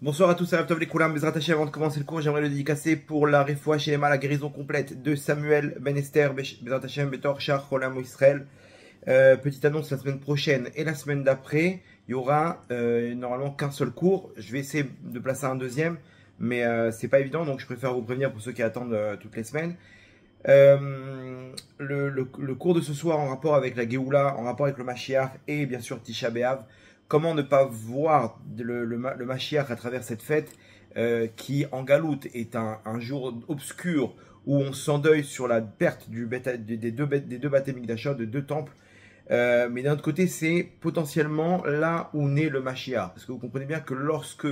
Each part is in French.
Bonsoir à tous, à les Koulam, Bezrat Hashem. Avant de commencer le cours, j'aimerais le dédicacer pour la Refoua chez les la guérison complète de Samuel Ben Esther, Bezrat Hashem, Betor, Shar, Cholam, Israël. Petite annonce, la semaine prochaine et la semaine d'après, il y aura normalement qu'un seul cours. Je vais essayer de placer un deuxième, mais c'est pas évident, donc je préfère vous prévenir pour ceux qui attendent toutes les semaines. Le cours de ce soir en rapport avec la Géoula, en rapport avec le Mashiach et bien sûr Tisha B'Av. Comment ne pas voir le Mashiach à travers cette fête qui en galoute est un jour obscur où on s'endeuille sur la perte des deux Bate Mikdashot, de deux temples. Mais d'un autre côté, c'est potentiellement là où naît le Mashiach. Parce que vous comprenez bien que lorsque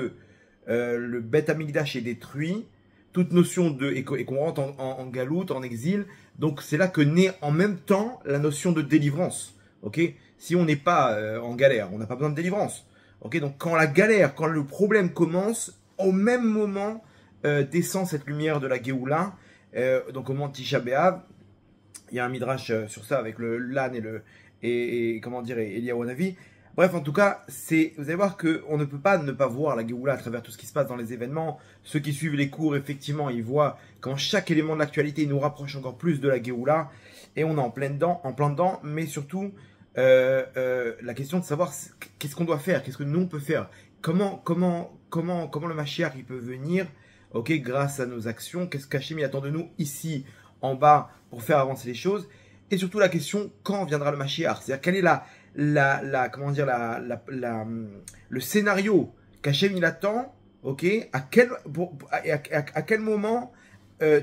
le Beth Amikdash est détruit, toute notion et qu'on rentre en galoute, en exil, donc c'est là que naît en même temps la notion de délivrance. Ok, si on n'est pas en galère, on n'a pas besoin de délivrance. Ok, donc quand la galère, quand le problème commence, au même moment descend cette lumière de la Géoula. Donc au moment de Tisha B'Av, il y a un midrash sur ça avec le l'âne et comment dire, Eliyahu Hanavi. Bref, en tout cas, vous allez voir qu'on ne peut pas ne pas voir la Géoula à travers tout ce qui se passe dans les événements. Ceux qui suivent les cours, effectivement, ils voient quand chaque élément de l'actualité nous rapproche encore plus de la Géoula. Et on est en plein dedans, mais surtout, la question de savoir qu'est-ce qu'on doit faire, qu'est-ce que nous on peut faire, comment le Mashiach il peut venir, ok, grâce à nos actions, qu'est-ce qu'Hachem il attend de nous ici en bas pour faire avancer les choses, et surtout la question quand viendra le Mashiach, c'est-à-dire quel est le scénario qu'Hachem il attend, ok, à quel moment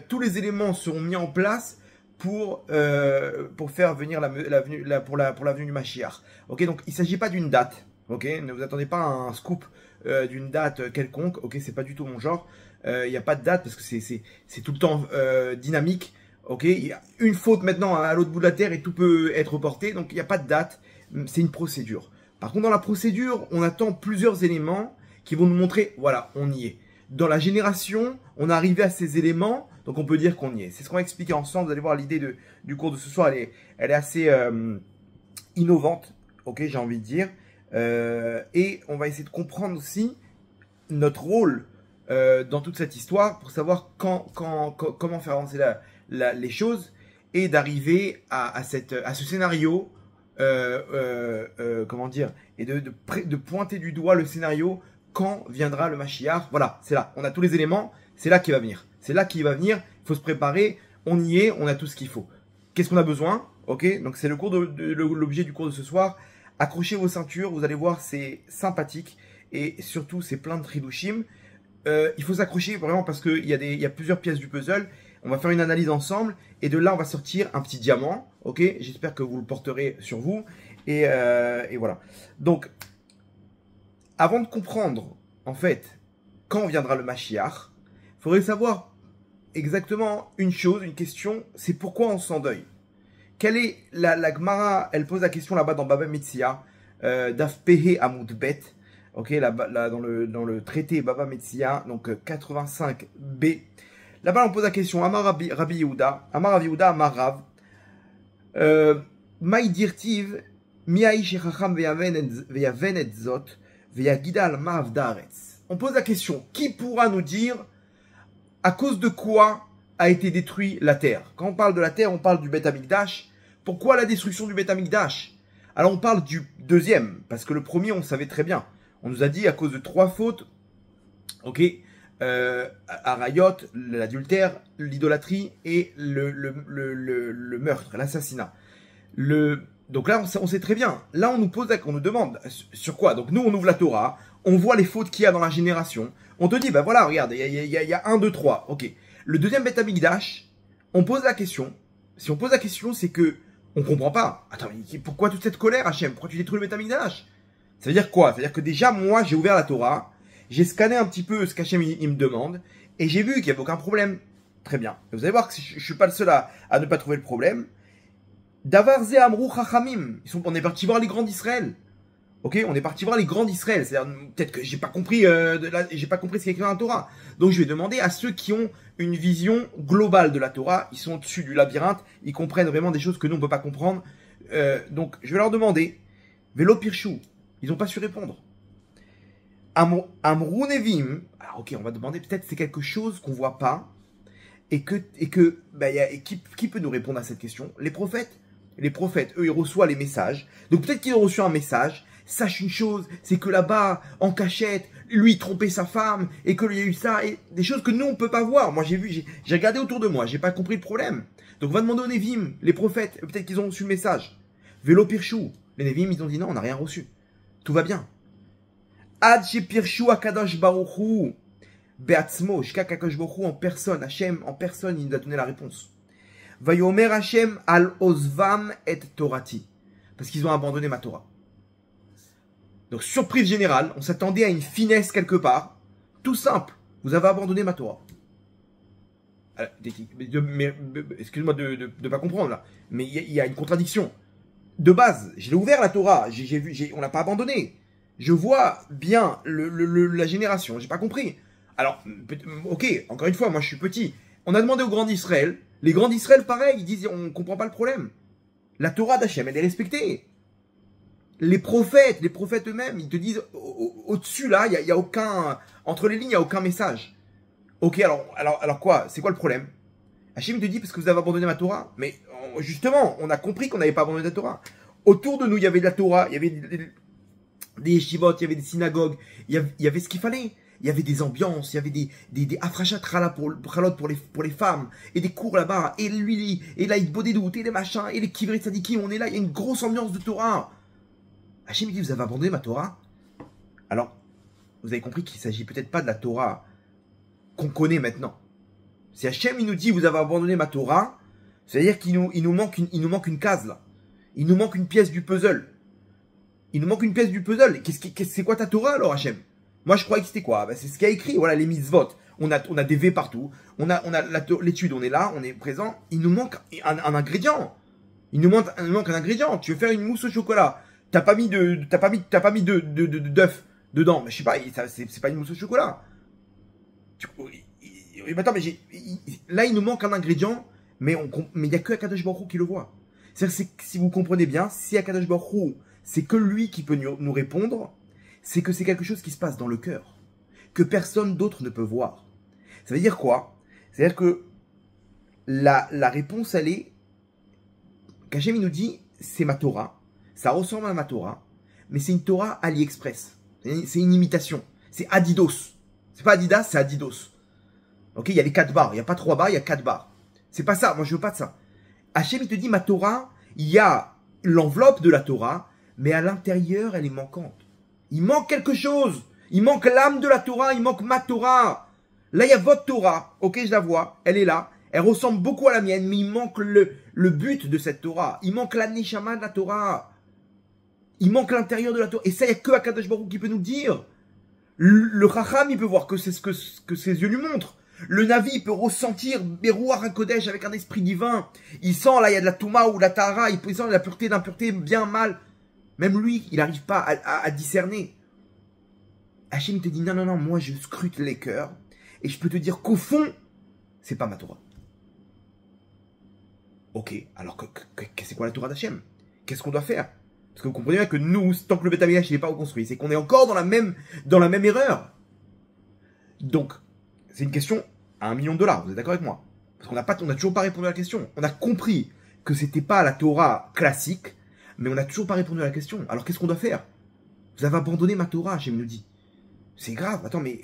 tous les éléments seront mis en place pour faire venir pour la venue du Mashiach. Ok, donc il ne s'agit pas d'une date. Ok, ne vous attendez pas à un scoop d'une date quelconque. Ok, c'est pas du tout mon genre. Il n'y a pas de date parce que c'est tout le temps dynamique. Ok, il y a une faute maintenant à l'autre bout de la terre et tout peut être reporté. Donc il n'y a pas de date. C'est une procédure. Par contre, dans la procédure, on attend plusieurs éléments qui vont nous montrer, voilà, on y est. Dans la génération, on est arrivé à ces éléments, donc on peut dire qu'on y est. C'est ce qu'on va expliquer ensemble. Vous allez voir l'idée du cours de ce soir, elle est assez innovante, ok, j'ai envie de dire. Et on va essayer de comprendre aussi notre rôle dans toute cette histoire pour savoir comment faire avancer les choses et d'arriver à ce scénario, comment dire, et de pointer du doigt le scénario. Quand viendra le Mashiach? Voilà, c'est là. On a tous les éléments. C'est là qu'il va venir. C'est là qu'il va venir. Il faut se préparer. On y est. On a tout ce qu'il faut. Qu'est-ce qu'on a besoin? Ok. Donc c'est l'objet du cours de ce soir. Accrochez vos ceintures. Vous allez voir, c'est sympathique et surtout c'est plein de tridushim. Il faut s'accrocher vraiment parce qu'il y a plusieurs pièces du puzzle. On va faire une analyse ensemble et de là on va sortir un petit diamant. Ok. J'espère que vous le porterez sur vous et voilà. Donc avant de comprendre, en fait, quand viendra le Mashiach, il faudrait savoir exactement une chose, une question, c'est pourquoi on s'endeuille. Quelle est la Gemara, elle pose la question là-bas dans Baba Metzia, Daf Pehe Amud Bet, ok, là, dans le traité Baba Metzia, donc 85b. Là-bas, on pose la question, Amar Rabbi Yehuda, Amar Rav, Maï dirtiv, Miaï Shechacham veyaven et zot, on pose la question, qui pourra nous dire à cause de quoi a été détruite la terre? Quand on parle de la terre, on parle du Beth Amikdash. Pourquoi la destruction du Beth Amikdash? Alors on parle du deuxième, parce que le premier on savait très bien. On nous a dit à cause de 3 fautes, ok, Arayot, l'adultère, l'idolâtrie et le meurtre, l'assassinat. Donc là, on sait très bien. Là, on nous demande sur quoi. Donc nous, on ouvre la Torah, on voit les fautes qu'il y a dans la génération. On te dit, ben voilà, regarde, il y a 1, 2, 3. Ok. Le deuxième Beth Amikdash, on pose la question. Si on pose la question, c'est que on comprend pas. Attends, pourquoi toute cette colère, Hachem? Pourquoi tu détruis le Beth Amikdash? Ça veut dire quoi? Ça veut dire que déjà, moi, j'ai ouvert la Torah, j'ai scanné un petit peu ce qu'Hachem il me demande, et j'ai vu qu'il n'y avait aucun problème. Très bien. Et vous allez voir que je suis pas le seul à ne pas trouver le problème. Davar ze amrou chachamim. On est parti voir les grands d'Israël. Ok, on est parti voir les grands d'Israël. C'est-à-dire, peut-être que j'ai pas compris, j'ai pas compris ce qui est écrit dans la Torah. Donc, je vais demander à ceux qui ont une vision globale de la Torah. Ils sont au-dessus du labyrinthe. Ils comprennent vraiment des choses que nous, on peut pas comprendre. Donc, je vais leur demander. Vélo Pirchou. Ils ont pas su répondre. Amrou Nevim. Alors, ok, on va demander peut-être c'est quelque chose qu'on voit pas. Et que qui peut nous répondre à cette question? Les prophètes. Les prophètes, eux, ils reçoivent les messages. Donc peut-être qu'ils ont reçu un message. Sache une chose, c'est que là-bas, en cachette, lui, il trompait sa femme, et qu'il y a eu ça, et des choses que nous, on peut pas voir. Moi, j'ai regardé autour de moi, j'ai pas compris le problème. Donc on va demander aux Nevim, les prophètes, peut-être qu'ils ont reçu le message. Vélo Pirchou. Les Nevim, ils ont dit non, on n'a rien reçu. Tout va bien. Ad chez Pirchou Akadosh Baruchou. Beatzmo, jusqu'à Akadosh Baruchou en personne, Hachem en personne, il nous a donné la réponse. Vayomer Hachem al Ozvam et Torati. Parce qu'ils ont abandonné ma Torah. Donc, surprise générale, on s'attendait à une finesse quelque part. Tout simple, vous avez abandonné ma Torah. Excuse-moi de ne pas comprendre là, mais il y a une contradiction. De base, je l'ai ouvert la Torah, on l'a pas abandonné. Je vois bien la génération, j'ai pas compris. Alors, ok, encore une fois, moi je suis petit. On a demandé aux grands d'Israël, les grands d'Israël pareil, ils disent on comprend pas le problème. La Torah d'Hachem, elle est respectée. Les prophètes eux-mêmes, ils te disent au-dessus là, il y a aucun, entre les lignes, il y a aucun message. Ok, alors quoi? C'est quoi le problème? Hachem te dit parce que vous avez abandonné ma Torah. Mais justement, on a compris qu'on n'avait pas abandonné la Torah. Autour de nous, il y avait de la Torah, il y avait des yeshivot, il y avait des synagogues, il y avait ce qu'il fallait. Il y avait des ambiances, il y avait des afrachat rala pour les femmes, et des cours là-bas, et lui, et là, il des doutes, et les machins, et les kivrit sadikim, on est là, il y a une grosse ambiance de Torah. Hachem dit, vous avez abandonné ma Torah? Alors, vous avez compris qu'il ne s'agit peut-être pas de la Torah qu'on connaît maintenant. Si Hachem, il nous dit, vous avez abandonné ma Torah, c'est-à-dire qu'il nous manque une case, là. Il nous manque une pièce du puzzle. Il nous manque une pièce du puzzle. C'est quoi ta Torah, alors, Hachem? Moi, je croyais que c'était quoi? C'est ce qu'il y a écrit. Voilà, les mitzvot. On a des V partout. On a l'étude, on est là, on est présent. Il nous manque un ingrédient. Il nous manque un ingrédient. Tu veux faire une mousse au chocolat. T'as pas mis d'œuf dedans. Mais je sais pas, c'est pas une mousse au chocolat. Attends, mais là, il nous manque un ingrédient, mais il n'y a que Akadosh Baruch Hu qui le voit. C'est-à-dire, si vous comprenez bien, si Akadosh Baruch Hu, c'est que lui qui peut nous répondre, c'est que c'est quelque chose qui se passe dans le cœur, que personne d'autre ne peut voir. Ça veut dire quoi? C'est-à-dire que la réponse, elle est, qu'Hachem il nous dit, c'est ma Torah, ça ressemble à ma Torah, mais c'est une Torah AliExpress. C'est une imitation. C'est Adidas. C'est pas Adidas, c'est Adidas. Ok, il y a les 4 barres. Il n'y a pas 3 barres, il y a 4 barres. C'est pas ça. Moi, je veux pas de ça. Hachem, il te dit, ma Torah, il y a l'enveloppe de la Torah, mais à l'intérieur, elle est manquante. Il manque quelque chose. Il manque l'âme de la Torah. Il manque ma Torah. Là, il y a votre Torah. Ok, je la vois. Elle est là. Elle ressemble beaucoup à la mienne, mais il manque le but de cette Torah. Il manque la neshama de la Torah. Il manque l'intérieur de la Torah. Et ça, il n'y a que Akadosh Baruch Hu qui peut nous dire. Le Chacham, il peut voir que c'est ce que ses yeux lui montrent. Le Navi, il peut ressentir Beruach HaKodesh avec un esprit divin. Il sent, là, il y a de la Touma ou de la Tahara. Il sent de la pureté, d'impureté, bien, mal. Même lui, il n'arrive pas à discerner. Hachem te dit, non, moi je scrute les cœurs. Et je peux te dire qu'au fond, c'est pas ma Torah. Ok, alors c'est quoi la Torah d'Hachem? Qu'est-ce qu'on doit faire? Parce que vous comprenez bien que nous, tant que le Beth Amikdash n'est pas reconstruit, c'est qu'on est encore dans la même erreur. Donc, c'est une question à $1 million, vous êtes d'accord avec moi? Parce qu'on n'a toujours pas répondu à la question. On a compris que c'était pas la Torah classique, mais on n'a toujours pas répondu à la question. Alors qu'est-ce qu'on doit faire? Vous avez abandonné ma Torah, Hachem nous dit. C'est grave, attends, mais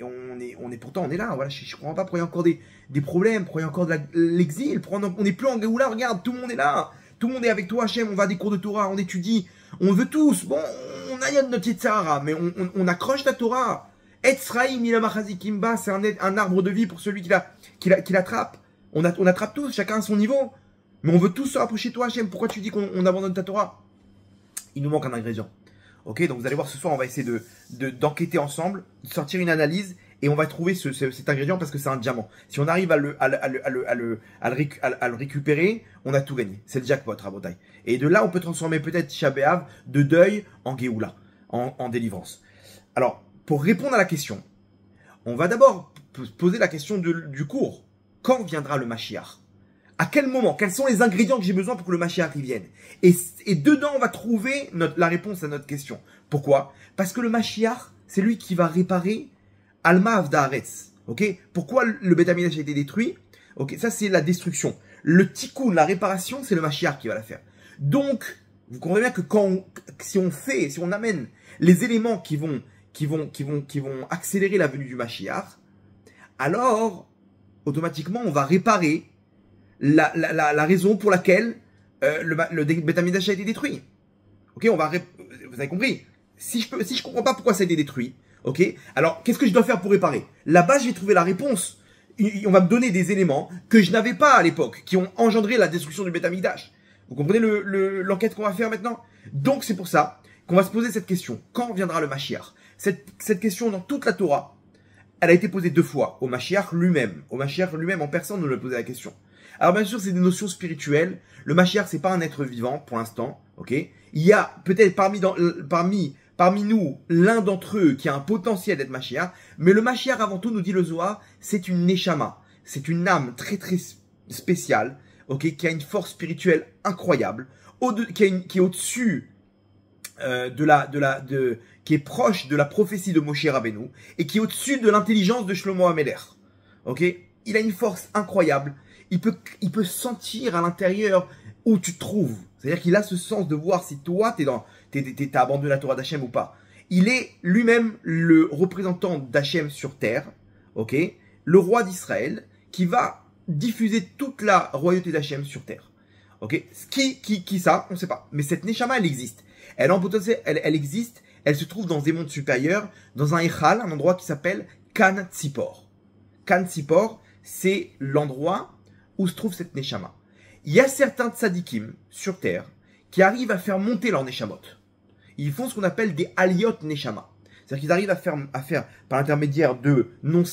pourtant on est là, voilà, je comprends pas pourquoi il y a encore des problèmes, pourquoi il y a encore de l'exil, on n'est plus en Géoula, regarde, tout le monde est là, tout le monde est avec toi, Hachem, on va à des cours de Torah, on étudie, on veut tous, bon, on a notre Yetzirah, mais on accroche la Torah. Etzraïm Ilamachazikimba, c'est un arbre de vie pour celui qui l'attrape. On attrape tous, chacun à son niveau, mais on veut tous se rapprocher de toi, Hachem, pourquoi tu dis qu'on abandonne ta Torah? Il nous manque un ingrédient. Ok, donc vous allez voir ce soir, on va essayer d'enquêter ensemble, de sortir une analyse, et on va trouver cet ingrédient parce que c'est un diamant. Si on arrive à le récupérer, on a tout gagné. C'est le jackpot, Rabotai. Et de là, on peut transformer peut-être Tisha B'Av de deuil en Géoula, en délivrance. Alors, pour répondre à la question, on va d'abord poser la question du cours. Quand viendra le Mashiach? À quel moment? Quels sont les ingrédients que j'ai besoin pour que le Mashiach y vienne? Et dedans, on va trouver la réponse à notre question. Pourquoi? Parce que le Mashiach, c'est lui qui va réparer Alma Avdaaretz. Ok? Pourquoi le Beth Amikdash a été détruit? Ok, ça c'est la destruction. Le tikkun, la réparation, c'est le Mashiach qui va la faire. Donc, vous comprenez bien que si on amène les éléments qui vont accélérer la venue du Mashiach, alors, automatiquement, on va réparer la raison pour laquelle le Beth Amikdash a été détruit. Ok, vous avez compris. Si je comprends pas pourquoi ça a été détruit, ok, alors qu'est-ce que je dois faire pour réparer? Là-bas, je vais trouver la réponse. On va me donner des éléments que je n'avais pas à l'époque, qui ont engendré la destruction du Beth Amikdash. Vous comprenez l'enquête qu'on va faire maintenant? Donc c'est pour ça qu'on va se poser cette question. Quand viendra le Mashiach? Cette question dans toute la Torah, elle a été posée 2 fois au Mashiach lui-même. Au Mashiach lui-même en personne, on lui a posé la question. Alors bien sûr, c'est des notions spirituelles. Le Mashiach, c'est pas un être vivant pour l'instant, ok? Il y a peut-être parmi nous l'un d'entre eux qui a un potentiel d'être Mashiach, mais le Mashiach avant tout, nous dit le Zohar, c'est une Neshama, c'est une âme très très spéciale, ok, qui a une force spirituelle incroyable, qui est au-dessus qui est proche de la prophétie de Moshe Rabbeinu et qui est au-dessus de l'intelligence de Shlomo Ameler. Ok, il a une force incroyable. Il peut sentir à l'intérieur où tu te trouves. C'est-à-dire qu'il a ce sens de voir si toi t'as abandonné la Torah d'Hachem ou pas. Il est lui-même le représentant d'Hachem sur terre. Ok, le roi d'Israël qui va diffuser toute la royauté d'Hachem sur terre. Ok, qui ça, on ne sait pas. Mais cette Neshama, elle existe. Elle en potentiel, elle existe. Elle se trouve dans des mondes supérieurs, dans un Echal, un endroit qui s'appelle Kan Tzipor. Kan Tzipor, c'est l'endroit où se trouve cette Neshama. Il y a certains tzadikim sur terre qui arrivent à faire monter leur Neshamot. Ils font ce qu'on appelle des Aliot Neshama. C'est-à-dire qu'ils arrivent à faire par l'intermédiaire de noms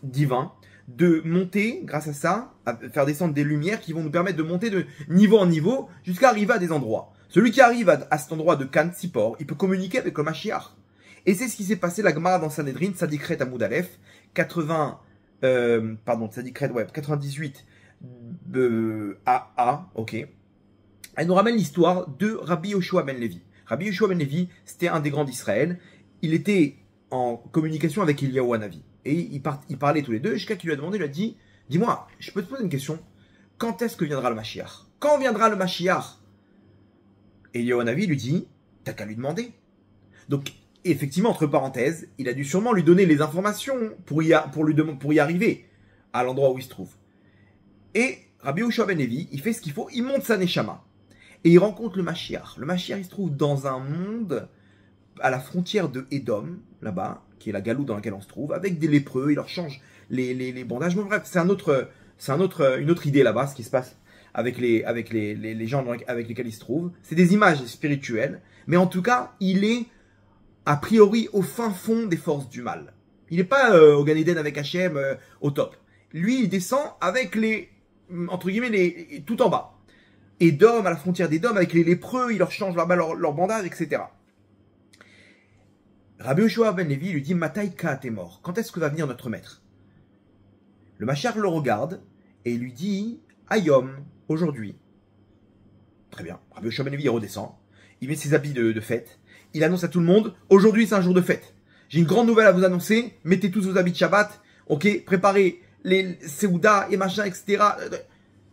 divins, de monter, grâce à ça, à faire descendre des lumières qui vont nous permettre de monter de niveau en niveau jusqu'à arriver à des endroits. Celui qui arrive à cet endroit de Kan Tzipor, il peut communiquer avec le Mashiach. Et c'est ce qui s'est passé, la Gemara dans Sanhedrin, Tzadikret Amoud Aleph, 98 AA, ok. Elle nous ramène l'histoire de Rabbi Yoshua ben Levi. Rabbi Yoshua ben Levi, c'était un des grands d'Israël. Il était en communication avec Eliyahu Hanavi. Et ils parlaient tous les deux. Jusqu'à qui lui a demandé, il lui a dit, dis-moi, je peux te poser une question. Quand est-ce que viendra le Mashiach? Quand viendra le Mashiach? Et Eliyahu Hanavi lui dit, t'as qu'à lui demander. Donc, effectivement, entre parenthèses, il a dû sûrement lui donner les informations pour y arriver à l'endroit où il se trouve. Et Rabbi Yoshua ben Levi, il fait ce qu'il faut, il monte sa Neshama. Et il rencontre le Mashiach. Le Mashiach, il se trouve dans un monde à la frontière de Édom, là-bas, qui est la galoute dans laquelle on se trouve, avec des lépreux, il leur change les bandages. Mais bref, c'est une autre idée là-bas, ce qui se passe avec les gens avec lesquels il se trouve. C'est des images spirituelles, mais en tout cas, il est a priori au fin fond des forces du mal. Il n'est pas au Gan Eden avec Hachem au top. Lui, il descend avec entre guillemets, tout en bas. Édom, à la frontière d'Édom, avec les lépreux, il leur change leur bandage, etc. Rabbi Yoshua ben Levi lui dit, Matai ka t'es mort. Quand est-ce que va venir notre maître? Le Mashiach le regarde et il lui dit, Ayom, aujourd'hui. Très bien. Rabbi Yoshua ben Levi redescend. Il met ses habits de fête. Il annonce à tout le monde, aujourd'hui c'est un jour de fête. J'ai une grande nouvelle à vous annoncer. Mettez tous vos habits de Shabbat. Ok, préparez les Seouda et machin, etc.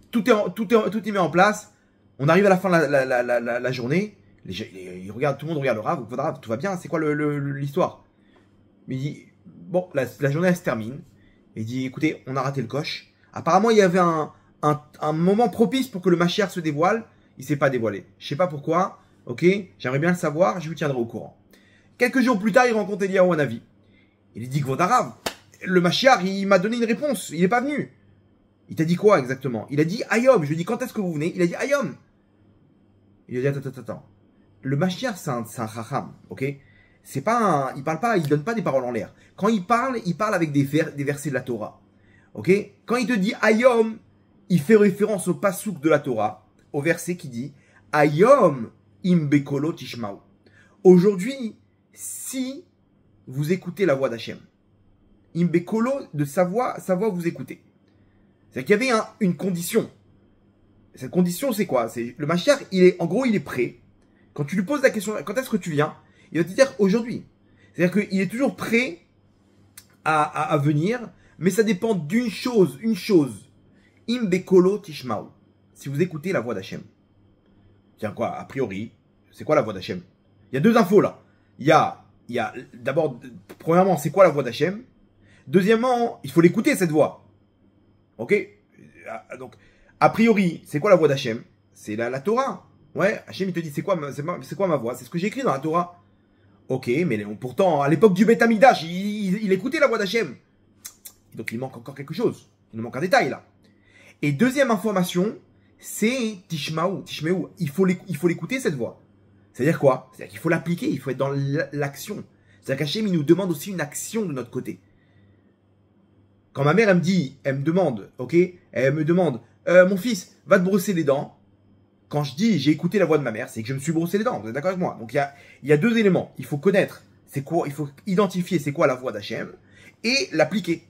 Tout est mis en place. On arrive à la fin de la journée. Tout le monde regarde le Rav. Tout va bien. C'est quoi l'histoire? Il dit, bon, la journée elle se termine. Il dit, écoutez, on a raté le coche. Apparemment, il y avait un moment propice pour que le Mashiach se dévoile. Il s'est pas dévoilé. Je sais pas pourquoi. Ok, j'aimerais bien le savoir. Je vous tiendrai au courant. Quelques jours plus tard, il rencontre Eliyahu Hanavi. Il lui dit, Kvodarav, le Mashiach, il m'a donné une réponse. Il n'est pas venu. Il t'a dit quoi exactement? Il a dit Ayom. Je lui ai dit, quand est-ce que vous venez? Il a dit Ayom. Il a dit, attends. Le Mashiach, c'est un Chacham, ok? Il parle pas, il donne pas des paroles en l'air. Quand il parle avec des versets de la Torah. Ok? Quand il te dit Ayom, il fait référence au pasouk de la Torah, au verset qui dit Ayom imbekolo tishmau. Aujourd'hui, si vous écoutez la voix d'Hachem, imbekolo, de sa voix vous écoutez. C'est-à-dire qu'il y avait une condition. Cette condition, c'est quoi? C'est le Mashiach, il est prêt. Quand tu lui poses la question, quand est-ce que tu viens? Il va te dire aujourd'hui. C'est-à-dire qu'il est toujours prêt à venir, mais ça dépend d'une chose, une chose. Im bekolo tishmau. Si vous écoutez la voix d'Hachem. Tiens quoi, a priori, c'est quoi la voix d'Hachem? Il y a deux infos là. Il y a d'abord, premièrement, c'est quoi la voix d'Hachem? Deuxièmement, il faut l'écouter cette voix. Ok? Donc, a priori, c'est quoi la voix d'Hachem? C'est la Torah. Ouais, Hachem il te dit c'est quoi ma voix? C'est ce que j'ai écrit dans la Torah. Ok, mais pourtant, à l'époque du Beth Amikdash, il écoutait la voix d'Hachem. Donc il manque encore quelque chose. Il nous manque un détail là. Et deuxième information, c'est Tishmaou. Il faut l'écouter cette voix. C'est-à-dire quoi? C'est-à-dire qu'il faut l'appliquer, il faut être dans l'action. C'est-à-dire qu'Hachem il nous demande aussi une action de notre côté. Quand ma mère elle me demande, ok, elle me demande, mon fils, va te brosser les dents. Quand je dis j'ai écouté la voix de ma mère, c'est que je me suis brossé les dents. Vous êtes d'accord avec moi? Donc il y a deux éléments. Il faut connaître c'est quoi, il faut identifier c'est quoi la voix d'Hachem et l'appliquer.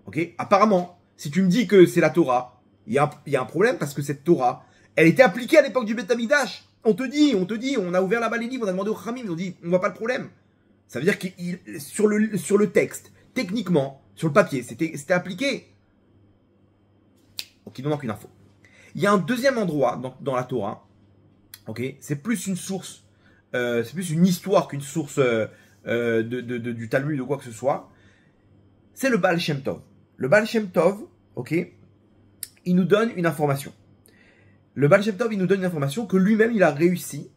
Ok? Apparemment, si tu me dis que c'est la Torah, il y a un problème parce que cette Torah, elle était appliquée à l'époque du Beth Amikdash. On te dit, on a ouvert la livre, on a demandé au Khamim, ils ont dit on voit pas le problème. Ça veut dire que sur le texte, techniquement, sur le papier, c'était appliqué. Donc il nous manque une info. Il y a un deuxième endroit dans la Torah, ok, c'est plus une source, c'est plus une histoire qu'une source du Talmud ou quoi que ce soit. C'est le Baal Shem Tov. Le Baal Shem Tov, ok, il nous donne une information. Le Baal Shem Tov, il nous donne une information que lui-même, il a réussi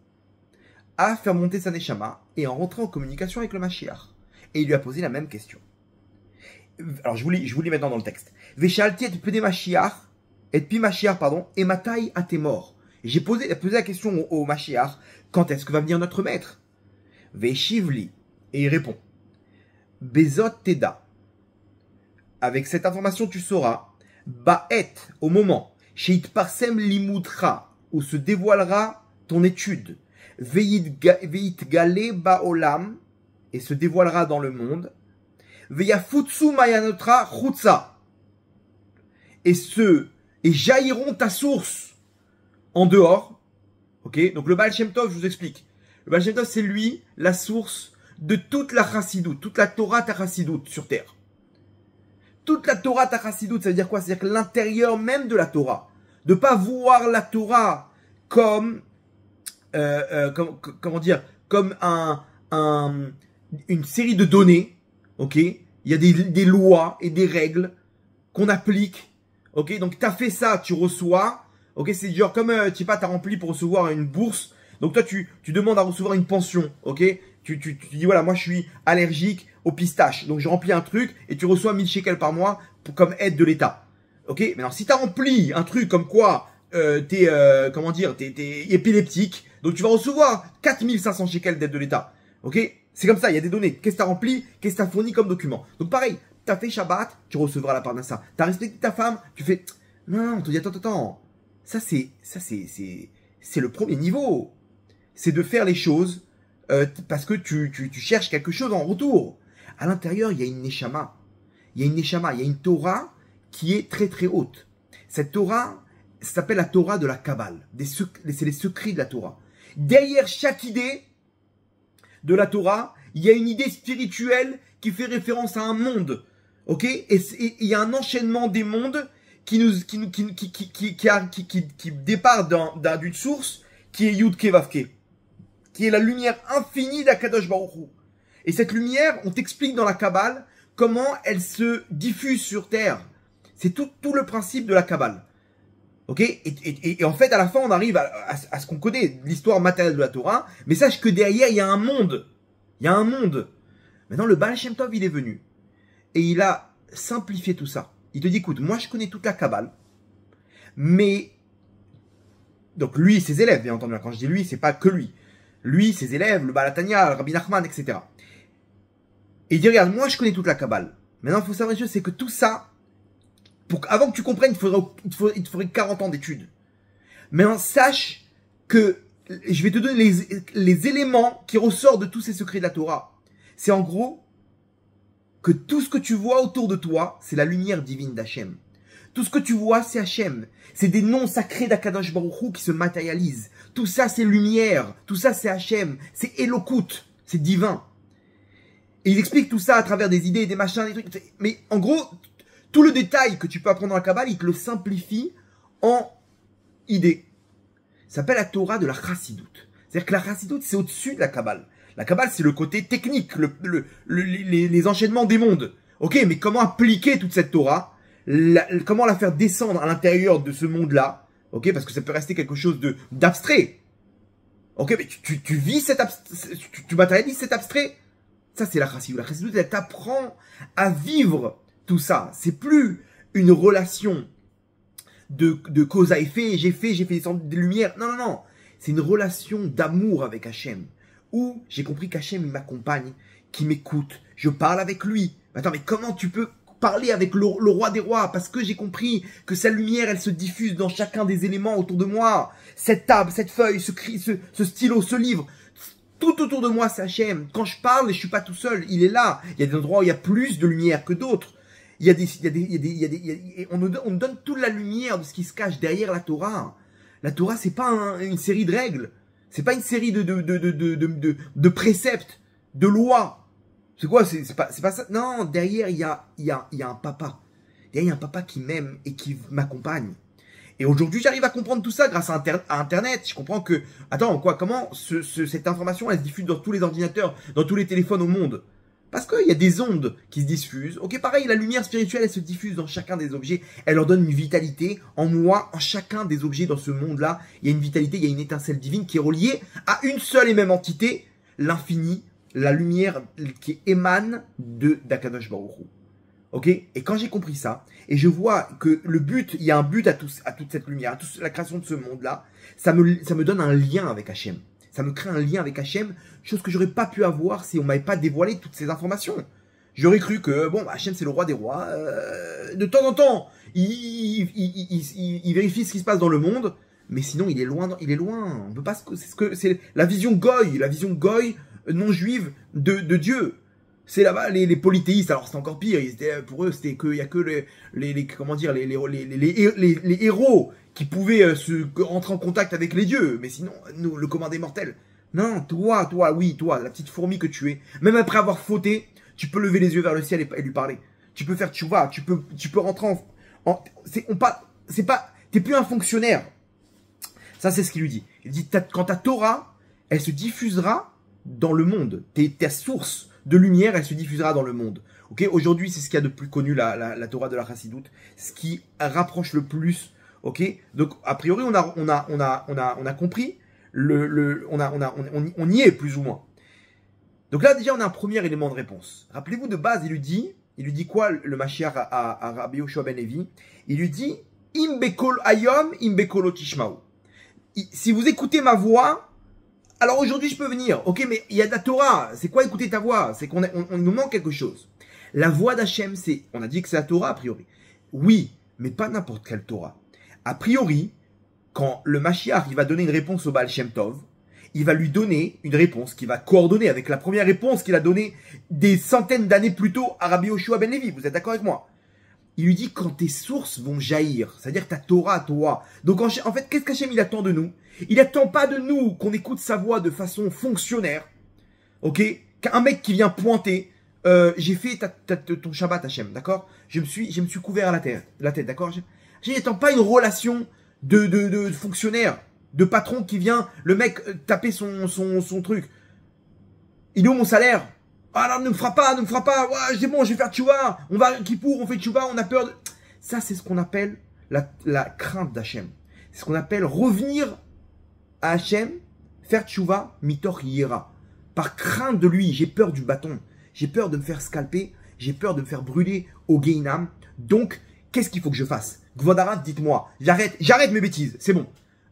à faire monter sa Neshama et en rentrer en communication avec le Mashiach. Et il lui a posé la même question. Alors, je vous lis maintenant dans le texte. Veshalti et pede Mashiach, et pi Mashiach, pardon, et matai a tes morts. J'ai posé la question au Mashiach, quand est-ce que va venir notre maître? Veshivli, et il répond. Bezot teda. Avec cette information, tu sauras, Ba'et, au moment, Sheit parsem limudra, où se dévoilera ton étude, Veit gale ba'olam, et se dévoilera dans le monde, Veyafutsu mayanotra chutza, et jailliront ta source en dehors. Ok, donc le Baal Shem Tov, je vous explique. Le Baal Shem Tov, c'est lui, la source de toute la chassidoute, toute la Torah chassidoute sur terre. Toute la Torah chassidoute, ça veut dire quoi? C'est-à-dire que l'intérieur même de la Torah. De pas voir la Torah comme, comment dire, comme une série de données. Ok, il y a des lois et des règles qu'on applique. Ok, donc tu as fait ça, tu reçois. Ok, c'est genre comme, tu sais pas, tu as rempli pour recevoir une bourse. Donc toi, tu demandes à recevoir une pension. Ok, tu dis, voilà, moi je suis allergique aux pistaches. Donc je remplis un truc et tu reçois 1000 shekels par mois comme aide de l'État. Ok, maintenant si tu as rempli un truc comme quoi t'es épileptique, donc tu vas recevoir 4500 shekels d'aide de l'État. Ok, c'est comme ça, il y a des données. Qu'est-ce que tu as rempli, qu'est-ce que tu as fourni comme document. Donc pareil. T'as fait Shabbat, tu recevras la part d'un ça. T'as respecté ta femme, tu fais non, on te dit attends. Ça c'est le premier niveau. C'est de faire les choses parce que tu cherches quelque chose en retour. À l'intérieur, il y a une neshama. Il y a une Torah qui est très très haute. Cette Torah s'appelle la Torah de la Kabbale. C'est les secrets de la Torah. Derrière chaque idée de la Torah, il y a une idée spirituelle qui fait référence à un monde. Ok, et il y a un enchaînement des mondes qui départ d'une source qui est Yud Ke Vav Ke, qui est la lumière infinie d'Akadosh Baruch Hu. Et cette lumière, on t'explique dans la Kabbale comment elle se diffuse sur terre. C'est tout le principe de la Kabbale. Ok, et en fait, à la fin, on arrive à ce qu'on connaît, l'histoire matérielle de la Torah, mais sache que derrière, il y a un monde. Il y a un monde. Maintenant, le Baal Shem Tov, il est venu. Et il a simplifié tout ça. Il te dit, écoute, moi je connais toute la Kabbale, mais, donc lui et ses élèves, bien entendu, quand je dis lui, c'est pas que lui. Lui, ses élèves, le Baal Tanya, le Rabbi Nachman, etc. Et il dit, regarde, moi je connais toute la Kabbale. Maintenant, il faut savoir une chose, c'est que tout ça, avant que tu comprennes, il te faudrait 40 ans d'études. Maintenant, sache que je vais te donner les éléments qui ressortent de tous ces secrets de la Torah. C'est en gros, que tout ce que tu vois autour de toi, c'est la lumière divine d'Hachem. Tout ce que tu vois, c'est Hachem. C'est des noms sacrés d'Akadosh Baruch Hu qui se matérialisent. Tout ça, c'est lumière. Tout ça, c'est Hachem. C'est Elokut. C'est divin. Et ils expliquent tout ça à travers des idées, des machins, des trucs. Mais en gros, tout le détail que tu peux apprendre dans la Kabbale, ils te le simplifient en idées. Ça s'appelle la Torah de la Chassidoute. C'est-à-dire que la Chassidoute, c'est au-dessus de la Kabbale. La Kabbale, c'est le côté technique, les enchaînements des mondes. Ok, mais comment appliquer toute cette Torah, comment la faire descendre à l'intérieur de ce monde-là, ok, parce que ça peut rester quelque chose d'abstrait. Ok, mais tu vis tu matérialises cet abstrait. Ça, c'est la Chassidoute. La Chassidoute, elle t'apprend à vivre tout ça. C'est plus une relation de cause à effet. J'ai fait descendre des lumières. Non, non, non. C'est une relation d'amour avec Hachem. Où j'ai compris qu'Hachem, il m'accompagne, qu'il m'écoute. Je parle avec lui. Attends, mais comment tu peux parler avec le roi des rois? Parce que j'ai compris que sa lumière, elle se diffuse dans chacun des éléments autour de moi. Cette table, cette feuille, ce stylo, ce livre. Tout autour de moi, c'est Hachem. Quand je parle, je suis pas tout seul. Il est là. Il y a des endroits où il y a plus de lumière que d'autres. On nous donne toute la lumière de ce qui se cache derrière la Torah. La Torah, c'est pas une série de règles. C'est pas une série de préceptes, de lois. C'est quoi? C'est pas ça. Non, derrière, il y a un papa. Derrière, il y a un papa qui m'aime et qui m'accompagne. Et aujourd'hui, j'arrive à comprendre tout ça grâce à Internet. Je comprends que, attends, comment cette information, elle se diffuse dans tous les ordinateurs, dans tous les téléphones au monde? Parce qu'il y a des ondes qui se diffusent. Ok, pareil, la lumière spirituelle, elle se diffuse dans chacun des objets. Elle leur donne une vitalité. En moi, en chacun des objets dans ce monde-là, il y a une vitalité, il y a une étincelle divine qui est reliée à une seule et même entité, l'infini, la lumière qui émane d'Akadosh Baruch Hu. Ok? Et quand j'ai compris ça, et je vois que il y a un but à toute cette lumière, à toute la création de ce monde-là, ça me donne un lien avec Hachem. Ça me crée un lien avec Hachem, chose que j'aurais pas pu avoir si on m'avait pas dévoilé toutes ces informations. J'aurais cru que, bon, Hachem c'est le roi des rois, de temps en temps, il vérifie ce qui se passe dans le monde, mais sinon il est loin, on peut pas, c'est la vision goy non juive de Dieu. C'est là-bas les polythéistes, alors c'est encore pire, pour eux c'était qu'il y a que les héros qui pouvaient rentrer en contact avec les dieux, mais sinon, nous, le commun des mortels. Non, toi, la petite fourmi que tu es, même après avoir fauté, tu peux lever les yeux vers le ciel et lui parler. Tu peux faire tchouva, tu peux rentrer t'es plus un fonctionnaire. Ça, c'est ce qu'il lui dit. Il dit, quand ta Torah, elle se diffusera dans le monde, ta source de lumière, elle se diffusera dans le monde. Ok, aujourd'hui, c'est ce qu'il y a de plus connu, la Torah de la Chassidoute, ce qui rapproche le plus. Ok, donc a priori, on a compris, on y est plus ou moins. Donc là, déjà, on a un premier élément de réponse. Rappelez-vous, de base, il lui dit quoi, le Mashiach à Rabbi Yoshua ben Levi? Il lui dit, Imbekol ayom, imbekolo tishmao. Si vous écoutez ma voix, alors aujourd'hui je peux venir, ok, mais il y a de la Torah. C'est quoi écouter ta voix? C'est qu'on nous manque quelque chose. La voix d'Hachem, on a dit que c'est la Torah a priori. Oui, mais pas n'importe quelle Torah. A priori, quand le Mashiach il va donner une réponse au Baal Shem Tov, il va lui donner une réponse qui va coordonner avec la première réponse qu'il a donnée des centaines d'années plus tôt à Rabbi Yoshua ben Levi. Vous êtes d'accord avec moi? Il lui dit quand tes sources vont jaillir, c'est-à-dire ta Torah, toi. Donc en fait, qu'est-ce qu'Hachem il attend de nous? Il attend pas de nous qu'on écoute sa voix de façon fonctionnaire, ok? Qu'un mec qui vient pointer, j'ai fait ton Shabbat Hachem, d'accord? Je me suis couvert à la tête, d'accord? Hachem n'attend pas une relation de fonctionnaire, de patron qui vient, le mec taper son truc. Il est où mon salaire? Ah non, ne me frappe pas, ouais, c'est bon, je vais faire tchouva, on va à Kippour, on fait tchouva, on a peur de... Ça, c'est ce qu'on appelle la crainte d'Hachem. C'est ce qu'on appelle revenir à Hachem, faire tchouva, mitor yera. Par crainte de lui, j'ai peur du bâton, j'ai peur de me faire scalper, j'ai peur de me faire brûler au Gehinam. Donc, qu'est-ce qu'il faut que je fasse? Gvodarat, dites-moi, j'arrête mes bêtises, c'est bon.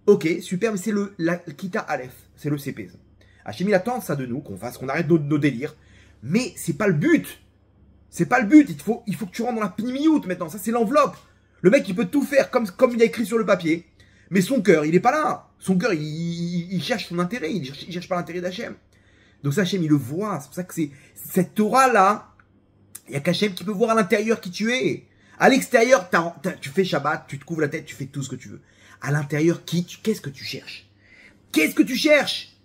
Ok, super, mais c'est la Kita Aleph, c'est le CP. Hachem, il attend ça de nous, qu'on arrête nos délires. Mais c'est pas le but. C'est pas le but. Il faut que tu rentres dans la pnimiout maintenant. Ça, c'est l'enveloppe. Le mec, il peut tout faire comme il a écrit sur le papier. Mais son cœur, il est pas là. Son cœur, il cherche son intérêt. Il cherche pas l'intérêt d'Hachem. Donc ça, Hachem, il le voit. C'est pour ça que c'est cette Torah-là. Il y a qu'Hachem qui peut voir à l'intérieur qui tu es. À l'extérieur, tu fais Shabbat, tu te couvres la tête, tu fais tout ce que tu veux. À l'intérieur, qu'est-ce que tu cherches? Qu'est-ce que tu cherches?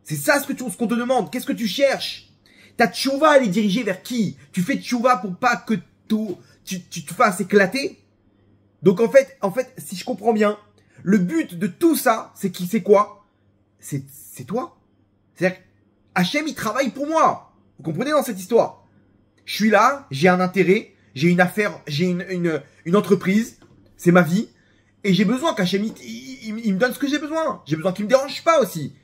C'est ça ce qu'on te demande. Qu'est-ce que tu cherches? Ta tchouva, elle est dirigée vers qui? Tu fais tchouva pour pas que tu te fasses éclater? Donc en fait, si je comprends bien, le but de tout ça, c'est quoi? C'est toi. C'est-à-dire, Hachem, il travaille pour moi. Vous comprenez dans cette histoire? Je suis là, j'ai un intérêt, j'ai une affaire, j'ai une entreprise, c'est ma vie, et j'ai besoin qu'Hachem, il me donne ce que j'ai besoin. J'ai besoin qu'il me dérange pas aussi.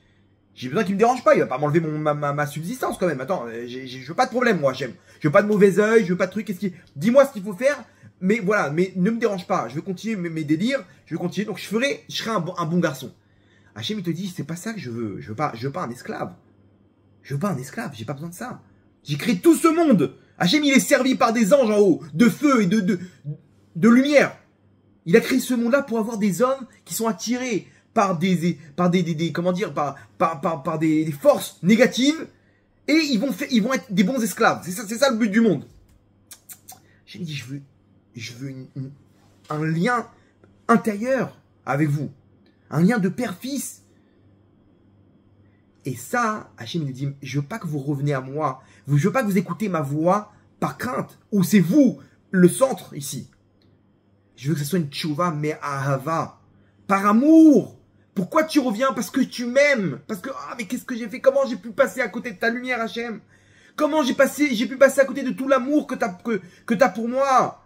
J'ai besoin qu'il me dérange pas, il va pas m'enlever ma subsistance quand même. Attends, je veux pas de problème, moi, Hachem. Je veux pas de mauvais œil, je veux pas de trucs. Dis-moi ce qu'il faut faire, mais voilà, mais ne me dérange pas. Je veux continuer mes délires, je veux continuer, donc je serai un bon garçon. Hachem, il te dit, c'est pas ça que je veux. Je veux pas un esclave. Je veux pas un esclave, j'ai pas besoin de ça. J'ai créé tout ce monde. Hachem, il est servi par des anges en haut, de feu et de lumière. Il a créé ce monde-là pour avoir des hommes qui sont attirés par des forces négatives et ils vont être des bons esclaves. C'est ça le but du monde. Hachem dit, je veux un lien intérieur avec vous. Un lien de père-fils. Et ça, Hachem nous dit, je veux pas que vous reveniez à moi. Je veux pas que vous écoutez ma voix par crainte. Ou c'est vous, le centre ici. Je veux que ce soit une tchouva, mais ahava. Par amour. Pourquoi tu reviens? Parce que tu m'aimes. Parce que, mais qu'est-ce que j'ai fait? Comment j'ai pu passer à côté de ta lumière, Hachem? Comment j'ai pu passer à côté de tout l'amour que t'as pour moi?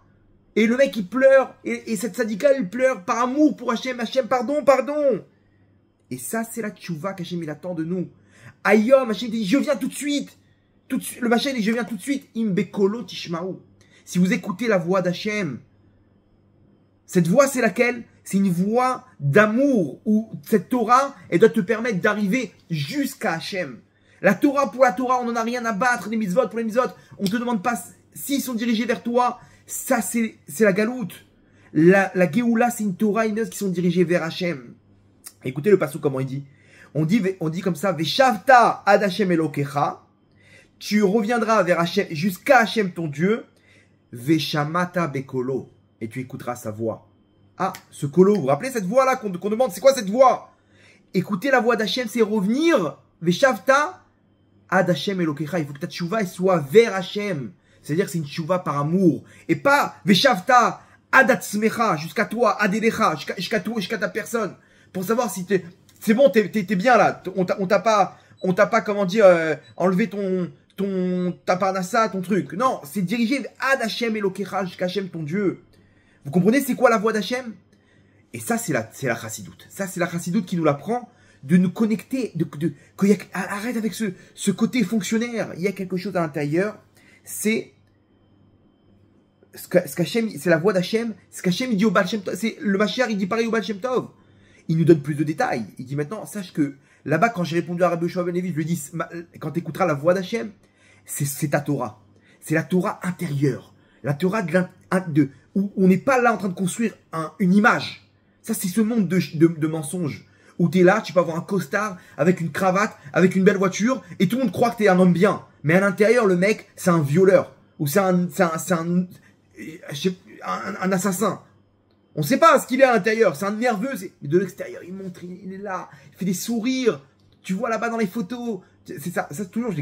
Et le mec, il pleure. Et cette syndicale, il pleure par amour pour Hachem. Hachem, pardon. Et ça, c'est la tchouva qu'Hachem, il attend de nous. Ayom, Hachem dit, je viens tout de suite. Le machin dit, je viens tout de suite. Imbekolo tishmaou. Si vous écoutez la voix d'Hachem, cette voix, c'est laquelle? C'est une voix d'amour, où cette Torah, elle doit te permettre d'arriver jusqu'à Hachem. La Torah, pour la Torah, on n'en a rien à battre, les mitzvot pour les mitzvot. On ne te demande pas s'ils sont dirigés vers toi. Ça, c'est la galoute. La Géoula, c'est une Torah, une œuvre qui sont dirigées vers Hachem. Écoutez le passage comment il dit. On dit comme ça, Veshavta ad Hachem Elokecha. Tu reviendras vers Hachem, jusqu'à Hachem ton Dieu. Veshamata bekolo. Et tu écouteras sa voix. Ah, ce kolo, vous vous rappelez cette voix-là qu'on demande, c'est quoi cette voix? Écouter la voix d'Hachem, c'est revenir. Veshavta ad Hachem Elokecha. Il faut que ta tchouva soit vers Hachem. C'est-à-dire que c'est une tchouva par amour. Et pas Veshavta ad atzmecha, jusqu'à toi, ad elecha, jusqu'à toi, jusqu'à ta personne. Pour savoir si c'est bon, t'es bien là. On t'a pas, comment dire, enlevé ta parnassa, ton truc. Non, c'est dirigé ad Hachem Elokecha, jusqu'à Hachem ton Dieu. Vous comprenez c'est quoi la voix d'Hachem? Et ça, c'est la chassidoute. Ça, c'est la chassidoute qui nous l'apprend de nous connecter, arrête avec ce côté fonctionnaire. Il y a quelque chose à l'intérieur. C'est ce qu'Hachem, c'est la voix d'Hachem. Ce qu'Hachem, il dit au Baal Shem Tov. C'est le Mashiach, il dit pareil au Baal Shem Tov. Il nous donne plus de détails. Il dit maintenant, sache que là-bas, quand j'ai répondu à Rabbi Yoshua ben Levi, je lui ai dit, quand tu écouteras la voix d'Hachem, c'est ta Torah. C'est la Torah intérieure. La Torah où on n'est pas là en train de construire une image. Ça, c'est ce monde de mensonges. Où tu es là, tu peux avoir un costard avec une cravate, avec une belle voiture, et tout le monde croit que tu es un homme bien. Mais à l'intérieur, le mec, c'est un violeur. Ou c'est un assassin. On ne sait pas ce qu'il est à l'intérieur. C'est un nerveux. Mais de l'extérieur, il montre, il est là. Il fait des sourires. Tu vois là-bas dans les photos. C'est ça. Ça, toujours,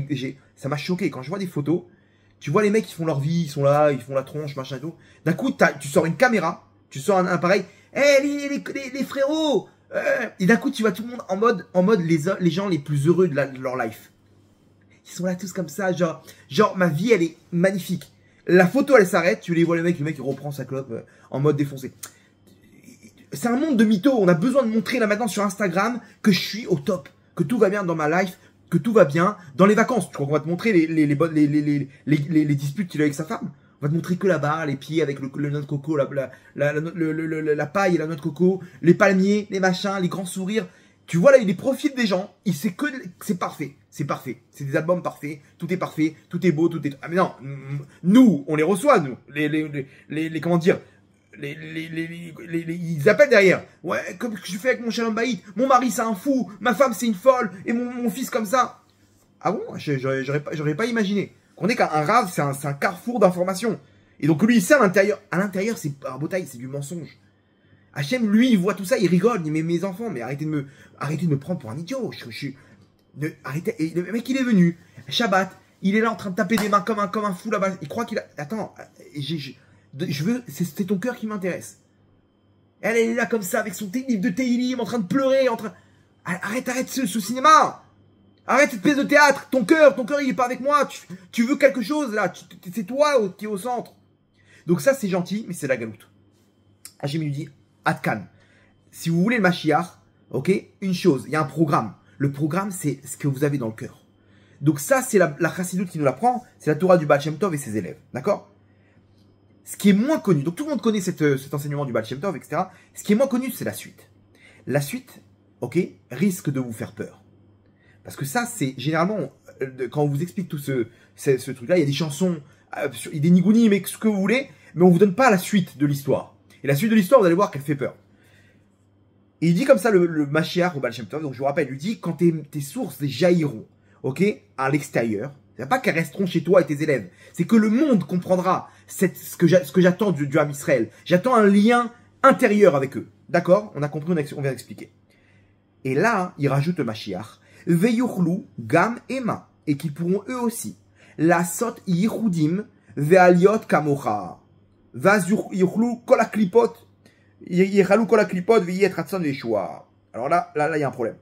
ça m'a choqué. Quand je vois des photos, tu vois les mecs qui font leur vie, ils sont là, ils font la tronche, machin et tout. D'un coup, tu sors une caméra, tu sors un appareil. Les frérots. Et d'un coup, tu vois tout le monde en mode les gens les plus heureux de leur life. Ils sont là tous comme ça, genre ma vie, elle est magnifique. La photo, elle s'arrête, tu les vois le mec il reprend sa clope en mode défoncé. C'est un monde de mythos. On a besoin de montrer là maintenant sur Instagram que je suis au top, que tout va bien dans ma life, que tout va bien dans les vacances. Tu crois qu'on va te montrer les disputes qu'il a avec sa femme? On va te montrer que là-bas, les pieds avec le noix de coco, la paille et la noix de coco, les palmiers, les machins, les grands sourires. Tu vois là, les profils des gens, c'est parfait. C'est parfait. C'est des albums parfaits. Tout est parfait. Tout est beau. Tout est. Ah mais non, nous, on les reçoit, nous. Comment dire? Ils appellent derrière. Ouais, comme je fais avec mon Shalom Baït. Mon mari, c'est un fou. Ma femme, c'est une folle. Et mon fils, comme ça. Ah bon? J'aurais pas imaginé. Qu'on est qu'un rave, c'est un carrefour d'informations. Et donc, lui, il sait à l'intérieur. À l'intérieur, c'est un bouteille, c'est du mensonge. Hachem, lui, il voit tout ça, il rigole. Il dit, mais mes enfants, mais arrêtez de me prendre pour un idiot. Arrêtez. Et le mec, il est venu. Shabbat. Il est là en train de taper des mains comme un fou là-bas. Il croit qu'il a... Attends, je veux... C'est ton cœur qui m'intéresse. Elle est là comme ça avec son livre de Teilim en train de pleurer, en train... Arrête ce cinéma. Arrête cette pièce de théâtre. Ton cœur, il est pas avec moi. Tu veux quelque chose là. C'est toi qui est au centre. Donc ça, c'est gentil, mais c'est la galoute. Hachem lui dit, Atkan, si vous voulez le Mashiach, ok, une chose, il y a un programme. Le programme, c'est ce que vous avez dans le cœur. Donc ça, c'est la chassidoute qui nous l'apprend, c'est la Torah du Baal Shem Tov et ses élèves, d'accord? Ce qui est moins connu, donc tout le monde connaît cet enseignement du Baal Shem Tov, etc. Ce qui est moins connu, c'est la suite. La suite, ok, risque de vous faire peur. Parce que ça, c'est généralement, quand on vous explique tout ce truc-là, il y a des chansons, il y a des nigounis, mais ce que vous voulez, mais on vous donne pas la suite de l'histoire. Et la suite de l'histoire, vous allez voir qu'elle fait peur. Et il dit comme ça le Mashiach au Baal Shem Tov, donc je vous rappelle, il lui dit, quand tes sources jailliront, ok, à l'extérieur, c'est pas qu'elles resteront chez toi et tes élèves, c'est que le monde comprendra ce que j'attends du Ham Israël. J'attends un lien intérieur avec eux. D'accord? On a compris, on vient d'expliquer. Et là, il rajoute le Mashiach, Veyuchlu gam ema, et qui pourront eux aussi, la sot yichudim ve'aliot kamocha, vaz yuchlu kol haklipot, yichalu kol haklipot ve'yet ratson ve'shua. Alors là, il y a un problème.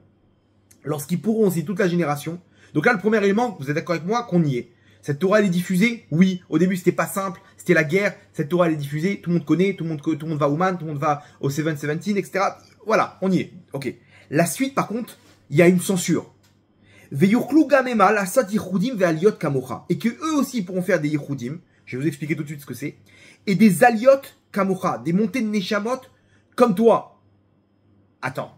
Lorsqu'ils pourront aussi toute la génération. Donc là, le premier élément, vous êtes d'accord avec moi qu'on y est. Cette Torah, elle est diffusée. Oui, au début, c'était pas simple. C'était la guerre. Cette Torah, elle est diffusée. Tout le monde connaît. Tout le monde va au Man. Tout le monde va au 717, etc. Voilà, on y est. Ok. La suite, par contre, il y a une censure. Veyuchlu gamema la sat yichudim ve'aliot kamocha. Et que eux aussi pourront faire des yichudim. Je vais vous expliquer tout de suite ce que c'est. Et des aliot kamocha. Des montées de neshamot comme toi. Attends.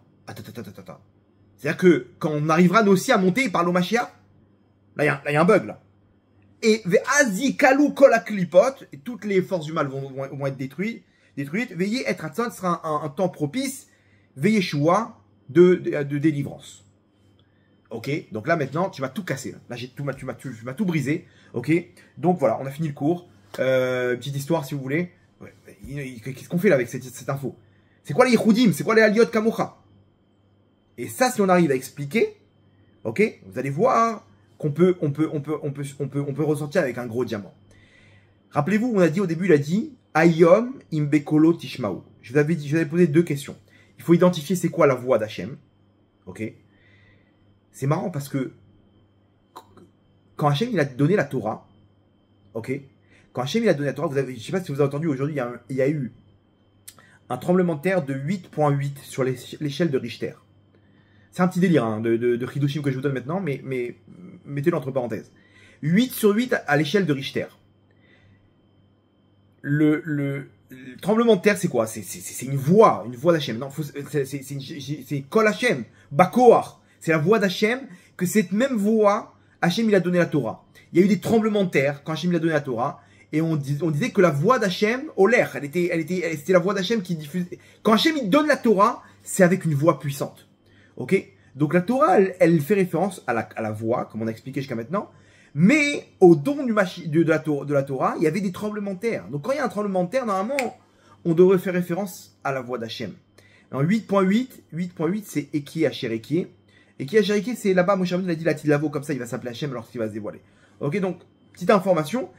C'est-à-dire que quand on arrivera nous aussi à monter par l'Omashia, là il y a un bug là. Et ve'azikalu kol haklipot, et toutes les forces du mal vont être détruites. Veillez être atsan sera un temps propice. Veillez Yeshua de délivrance. Ok, donc là maintenant tu m'as tout cassé. Là tu m'as tout brisé. Ok, donc voilà, on a fini le cours. Petite histoire si vous voulez. Qu'est-ce qu'on fait là avec cette info? C'est quoi les yichudim? C'est quoi les aliot kamocha? Et ça, si on arrive à expliquer, ok, vous allez voir qu'on peut ressortir avec un gros diamant. Rappelez-vous, on a dit au début, il a dit Ayom imbekolo tishmaou. Je vous avais posé deux questions. Il faut identifier c'est quoi la voix d'Hachem. Ok. C'est marrant parce que quand Hachem il a donné la Torah, ok, quand Hachem il a donné la Torah, je ne sais pas si vous avez entendu aujourd'hui, il y a eu un tremblement de terre de 8,8 sur l'échelle de Richter. C'est un petit délire hein, de Hidushim que je vous donne maintenant, mais mettez-le entre parenthèses. 8 sur 8 à l'échelle de Richter. Le tremblement de terre, c'est quoi? C'est une voix d'Hachem. Non, c'est Kol Hachem, Bakoar. C'est la voix d'Hachem, que cette même voix, Hachem il a donné la Torah. Il y a eu des tremblements de terre quand Hachem il a donné la Torah, et on disait que la voix d'Hachem, Oler, c'était la voix d'Hachem qui diffusait. Quand Hachem il donne la Torah, c'est avec une voix puissante. Ok, donc la Torah, elle fait référence à la voix, comme on a expliqué jusqu'à maintenant, mais au don de la Torah, il y avait des tremblements de terre. Donc quand il y a un tremblement de terre, normalement, on devrait faire référence à la voix d'Hachem. En 8.8, c'est Eki Asher Eki. Eki Asher Eki, c'est là-bas, Moshe Rabbeinu a dit la Tidlavo, comme ça, il va s'appeler Hachem lorsqu'il va se dévoiler. Ok, donc, petite information,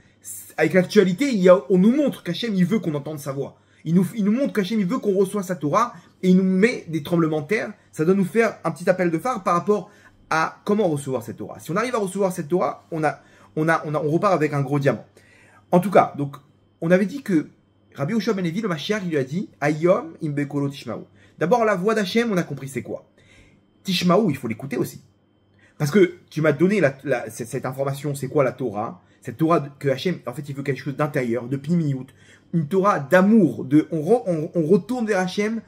avec l'actualité, on nous montre qu'Hachem, il veut qu'on entende sa voix. Il nous montre qu'Hachem, il veut qu'on reçoive sa Torah, et il nous met des tremblements de terre. Ça doit nous faire un petit appel de phare par rapport à comment recevoir cette Torah. Si on arrive à recevoir cette Torah, on repart avec un gros diamant. En tout cas, donc, on avait dit que Rabbi Yoshua ben Levi, le Mashiach, il lui a dit Ayom imbekolo tishmaou. D'abord, la voix d'Hachem, on a compris c'est quoi. Tishmaou, il faut l'écouter aussi. Parce que tu m'as donné cette information, c'est quoi la Torah? Cette Torah que Hachem, en fait, il veut quelque chose d'intérieur, de pnimiout. Une Torah d'amour, on retourne vers Hachem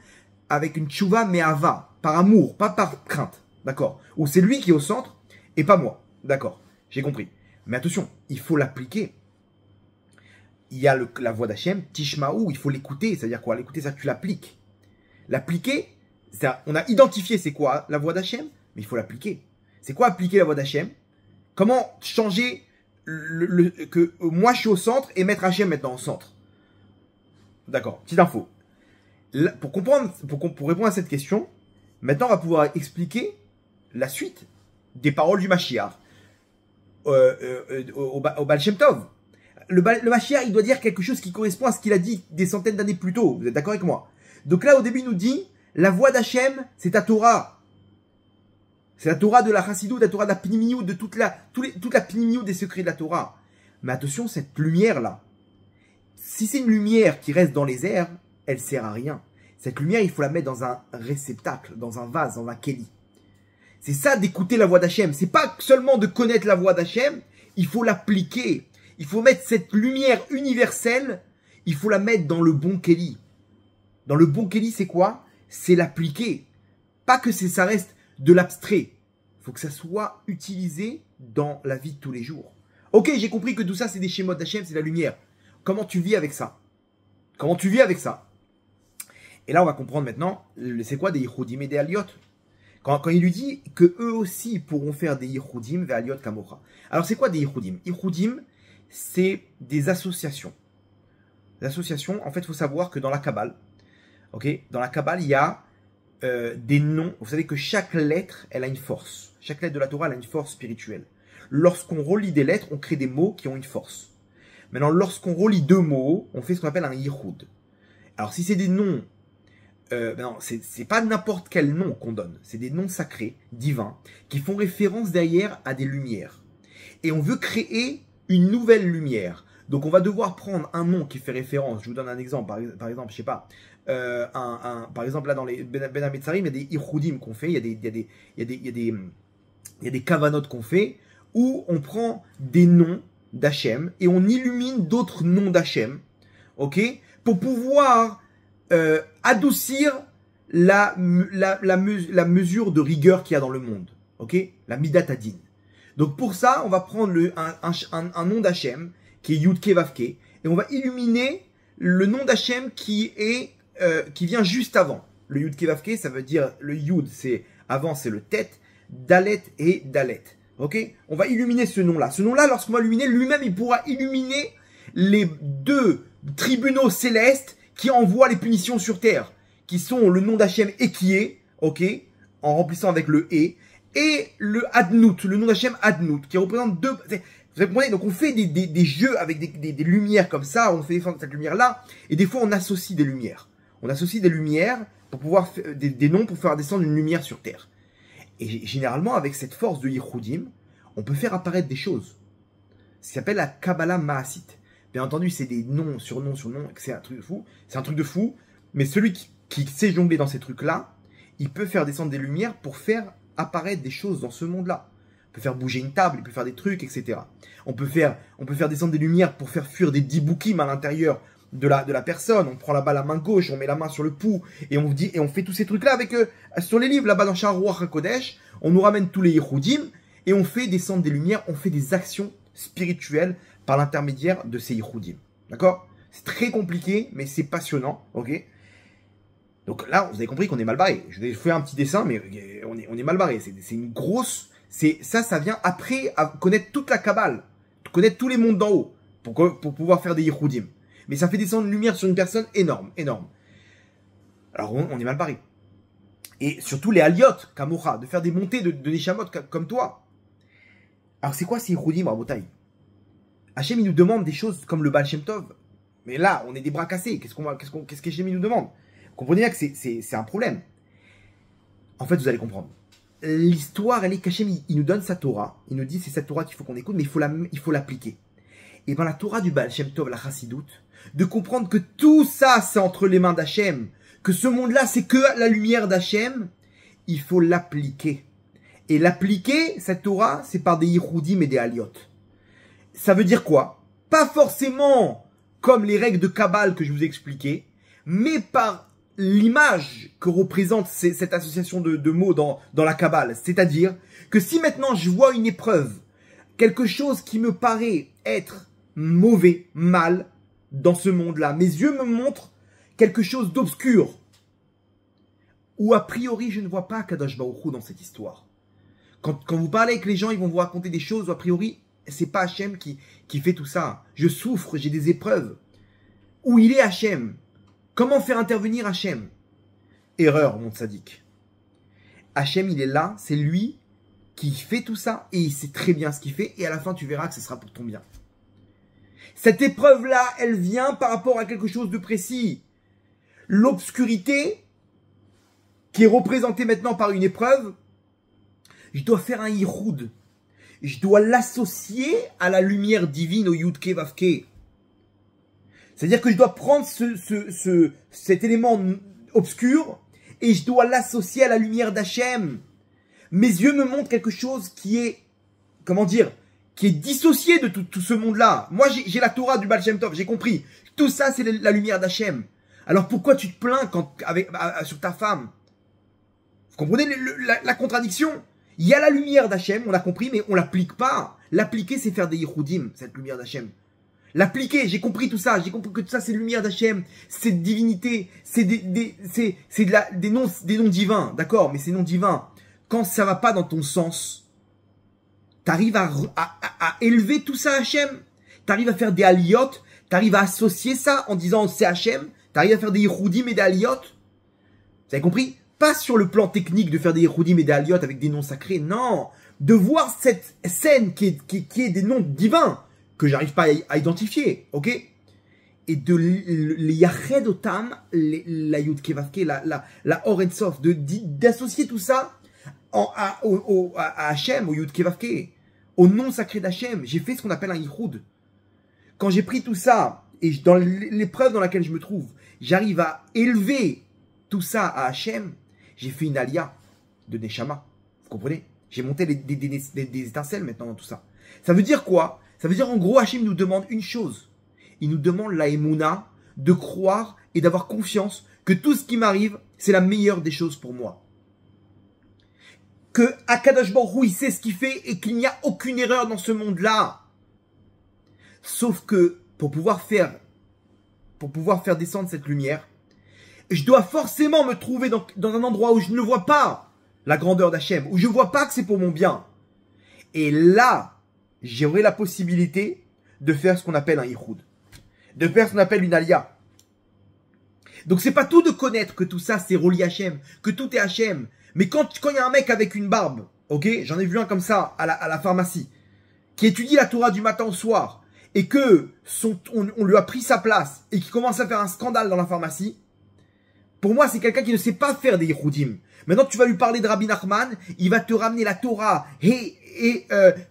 avec une tchouva me'ava, par amour, pas par crainte, d'accord? Où c'est lui qui est au centre et pas moi, d'accord? J'ai compris. Mais attention, il faut l'appliquer. Il y a la voix d'Hachem, Tishmaou, il faut l'écouter, c'est-à-dire quoi? L'écouter, c'est-à-dire que tu l'appliques. L'appliquer, on a identifié c'est quoi la voix d'Hachem, mais il faut l'appliquer. C'est quoi appliquer la voix d'Hachem? Comment changer que moi je suis au centre et mettre Hachem maintenant au centre? D'accord, petite info. Là, pour répondre à cette question, maintenant on va pouvoir expliquer la suite des paroles du Mashiach. au Baal Shem Tov. Le Mashiach, il doit dire quelque chose qui correspond à ce qu'il a dit des centaines d'années plus tôt. Vous êtes d'accord avec moi? Donc là, au début, il nous dit, la voix d'Hachem, c'est ta Torah. C'est la Torah de la Chassidut, la Torah de la Pnimiyut, de toute la Pnimiyut des secrets de la Torah. Mais attention, cette lumière-là, si c'est une lumière qui reste dans les airs, elle sert à rien. Cette lumière, il faut la mettre dans un réceptacle, dans un vase, dans un keli. C'est ça d'écouter la voix d'Hachem. C'est pas seulement de connaître la voix d'Hachem, il faut l'appliquer. Il faut mettre cette lumière universelle, il faut la mettre dans le bon keli. Dans le bon keli, c'est quoi? C'est l'appliquer. Pas que ça reste de l'abstrait. Il faut que ça soit utilisé dans la vie de tous les jours. Ok, j'ai compris que tout ça, c'est des schémas d'Hachem, c'est la lumière. Comment tu vis avec ça? Comment tu vis avec ça? Et là, on va comprendre maintenant, c'est quoi des Yichudim et des Aliot? Quand il lui dit que eux aussi pourront faire des Yichudim et Aliot Kamocha. Alors, c'est quoi des Yichudim? Yichudim, c'est des associations. Les associations, en fait, il faut savoir que dans la Kabbale, dans la Kabbale, il y a des noms. Vous savez que chaque lettre, elle a une force. Chaque lettre de la Torah, elle a une force spirituelle. Lorsqu'on relie des lettres, on crée des mots qui ont une force. Maintenant, lorsqu'on relie deux mots, on fait ce qu'on appelle un yichud. Alors, si c'est des noms, non, c'est pas n'importe quel nom qu'on donne. C'est des noms sacrés, divins, qui font référence derrière à des lumières. Et on veut créer une nouvelle lumière. Donc, on va devoir prendre un nom qui fait référence. Je vous donne un exemple. Par exemple, je sais pas. Par exemple, là, dans les Ben Hametzarim, il y a des yichudim qu'on fait. Il y a des kavanot qu'on fait où on prend des noms d'Hachem et on illumine d'autres noms d'Hachem, pour pouvoir adoucir la mesure de rigueur qu'il y a dans le monde, la Midat Hadin. Donc pour ça, on va prendre un nom d'Hachem qui est Yud-Ke Vav-Ke et on va illuminer le nom d'Hachem qui vient juste avant. Le Yud-Ke Vav-Ke, ça veut dire le Yud, avant c'est le Tet, Dalet et Dalet. On va illuminer ce nom-là. Ce nom-là, lorsqu'on va illuminer, lui-même, il pourra illuminer les deux tribunaux célestes qui envoient les punitions sur terre, qui sont le nom d'Hachem Ekié, en remplissant avec le et le Adnout, le nom d'Hachem Adnout, qui représente deux. Vous comprenez? Donc on fait des jeux avec des lumières comme ça, on fait défendre cette lumière-là, et des fois on associe des lumières. On associe des lumières pour pouvoir faire des noms pour faire descendre une lumière sur terre. Et généralement, avec cette force de Yichudim, on peut faire apparaître des choses. Ce qui s'appelle la Kabbalah Maasit. Bien entendu, c'est des noms sur noms sur noms, c'est un truc de fou. C'est un truc de fou. Mais celui qui sait jongler dans ces trucs-là, il peut faire descendre des lumières pour faire apparaître des choses dans ce monde-là. Il peut faire bouger une table, il peut faire des trucs, etc. On peut faire descendre des lumières pour faire fuir des diboukim à l'intérieur de la personne. On prend là-bas la main gauche, on met la main sur le pouls et on fait tous ces trucs-là avec sur les livres là-bas dans Sha'ar Ruach HaKodesh. On nous ramène tous les Yichudim et on fait descendre des lumières, on fait des actions spirituelles par l'intermédiaire de ces Yichudim. D'accord? C'est très compliqué, mais c'est passionnant. Donc là, vous avez compris qu'on est mal barré. Je vais faire un petit dessin, mais on est mal barré. C'est une grosse. Ça vient après à connaître toute la Kabbale, connaître tous les mondes d'en haut pour pouvoir faire des Yichudim. Mais ça fait descendre une lumière sur une personne énorme, énorme. Alors on est mal barré. Et surtout les Aliot, Kamocha, de faire des montées de Neshamot comme toi. Alors c'est quoi ces Yichudim, Rabotai? Hachem il nous demande des choses comme le Baal Shem Tov. Mais là, on est des bras cassés. Qu'est-ce qu'Hachem il nous demande? Vous comprenez bien que c'est un problème. En fait, vous allez comprendre. L'histoire, elle est qu'Hachem il nous donne sa Torah. Il nous dit c'est cette Torah qu'il faut qu'on écoute, mais il faut l'appliquer. Et dans la Torah du Baal Shem Tov, la Chassidut, de comprendre que tout ça, c'est entre les mains d'Hachem, que ce monde-là, c'est que la lumière d'Hachem, il faut l'appliquer. Et l'appliquer, cette Torah, c'est par des Yichudim et des Aliot. Ça veut dire quoi? Pas forcément comme les règles de Kabbale que je vous ai expliquées, mais par l'image que représente cette association de mots dans la Kabbale. C'est-à-dire que si maintenant je vois une épreuve, quelque chose qui me paraît être mauvais, mal, dans ce monde-là, mes yeux me montrent quelque chose d'obscur, ou a priori je ne vois pas Kadosh Baruch Hu dans cette histoire. Quand vous parlez avec les gens, ils vont vous raconter des choses où a priori c'est pas Hachem qui fait tout ça. Je souffre, j'ai des épreuves. Où il est Hachem? Comment faire intervenir Hachem? Erreur, mon tzaddik. Hachem, il est là, c'est lui qui fait tout ça et il sait très bien ce qu'il fait et à la fin tu verras que ce sera pour ton bien. Cette épreuve-là, elle vient par rapport à quelque chose de précis. L'obscurité, qui est représentée maintenant par une épreuve, je dois faire un yiroud. Je dois l'associer à la lumière divine, au Yudke Vavke. C'est-à-dire que je dois prendre cet élément obscur et je dois l'associer à la lumière d'Hachem. Mes yeux me montrent quelque chose qui est, comment dire, qui est dissocié de tout ce monde-là. Moi, j'ai la Torah du Baal Shem Tov, j'ai compris. Tout ça, c'est la lumière d'Hachem. Alors pourquoi tu te plains sur ta femme? Vous comprenez la contradiction? Il y a la lumière d'Hachem, on l'a compris, mais on l'applique pas. L'appliquer, c'est faire des yichudim, cette lumière d'Hachem. L'appliquer, j'ai compris tout ça, j'ai compris que tout ça, c'est lumière d'Hachem, c'est divinité, c'est des noms divins, d'accord, mais ces noms divins, quand ça va pas dans ton sens, t'arrives à élever tout ça à Hachem, t'arrives à faire des aliyot, t'arrives à associer ça en disant c'est Hachem, t'arrives à faire des yichudim et des aliyot. Vous avez compris? Pas sur le plan technique de faire des yichudim et des aliyot avec des noms sacrés, non. De voir cette scène qui est des noms divins, que j'arrive pas à identifier, ok? Et de les yached otam, la Yudke Vavke, la Or En Sof, d'associer tout ça à Hachem, au Yudke Vavke, au nom sacré d'Hachem. J'ai fait ce qu'on appelle un yichud. Quand j'ai pris tout ça, et dans l'épreuve dans laquelle je me trouve, j'arrive à élever tout ça à Hachem, j'ai fait une alia de Neshama. Vous comprenez? J'ai monté des étincelles maintenant dans tout ça. Ça veut dire quoi? Ça veut dire en gros, Hachem nous demande une chose. Il nous demande la émouna, de croire et d'avoir confiance que tout ce qui m'arrive, c'est la meilleure des choses pour moi. Que Akadosh Baruch Hu, il sait ce qu'il fait et qu'il n'y a aucune erreur dans ce monde-là. Sauf que pour pouvoir faire descendre cette lumière, je dois forcément me trouver dans un endroit où je ne vois pas la grandeur d'Hachem, où je ne vois pas que c'est pour mon bien. Et là, j'aurai la possibilité de faire ce qu'on appelle un yichud, de faire ce qu'on appelle une alia. Donc c'est pas tout de connaître que tout ça c'est relié à Hachem, que tout est Hachem. Mais quand il y a un mec avec une barbe, ok, j'en ai vu un comme ça à la pharmacie, qui étudie la Torah du matin au soir, et que on lui a pris sa place, et qui commence à faire un scandale dans la pharmacie, pour moi c'est quelqu'un qui ne sait pas faire des yichudim. Maintenant tu vas lui parler de Rabbi Nachman, il va te ramener la Torah, je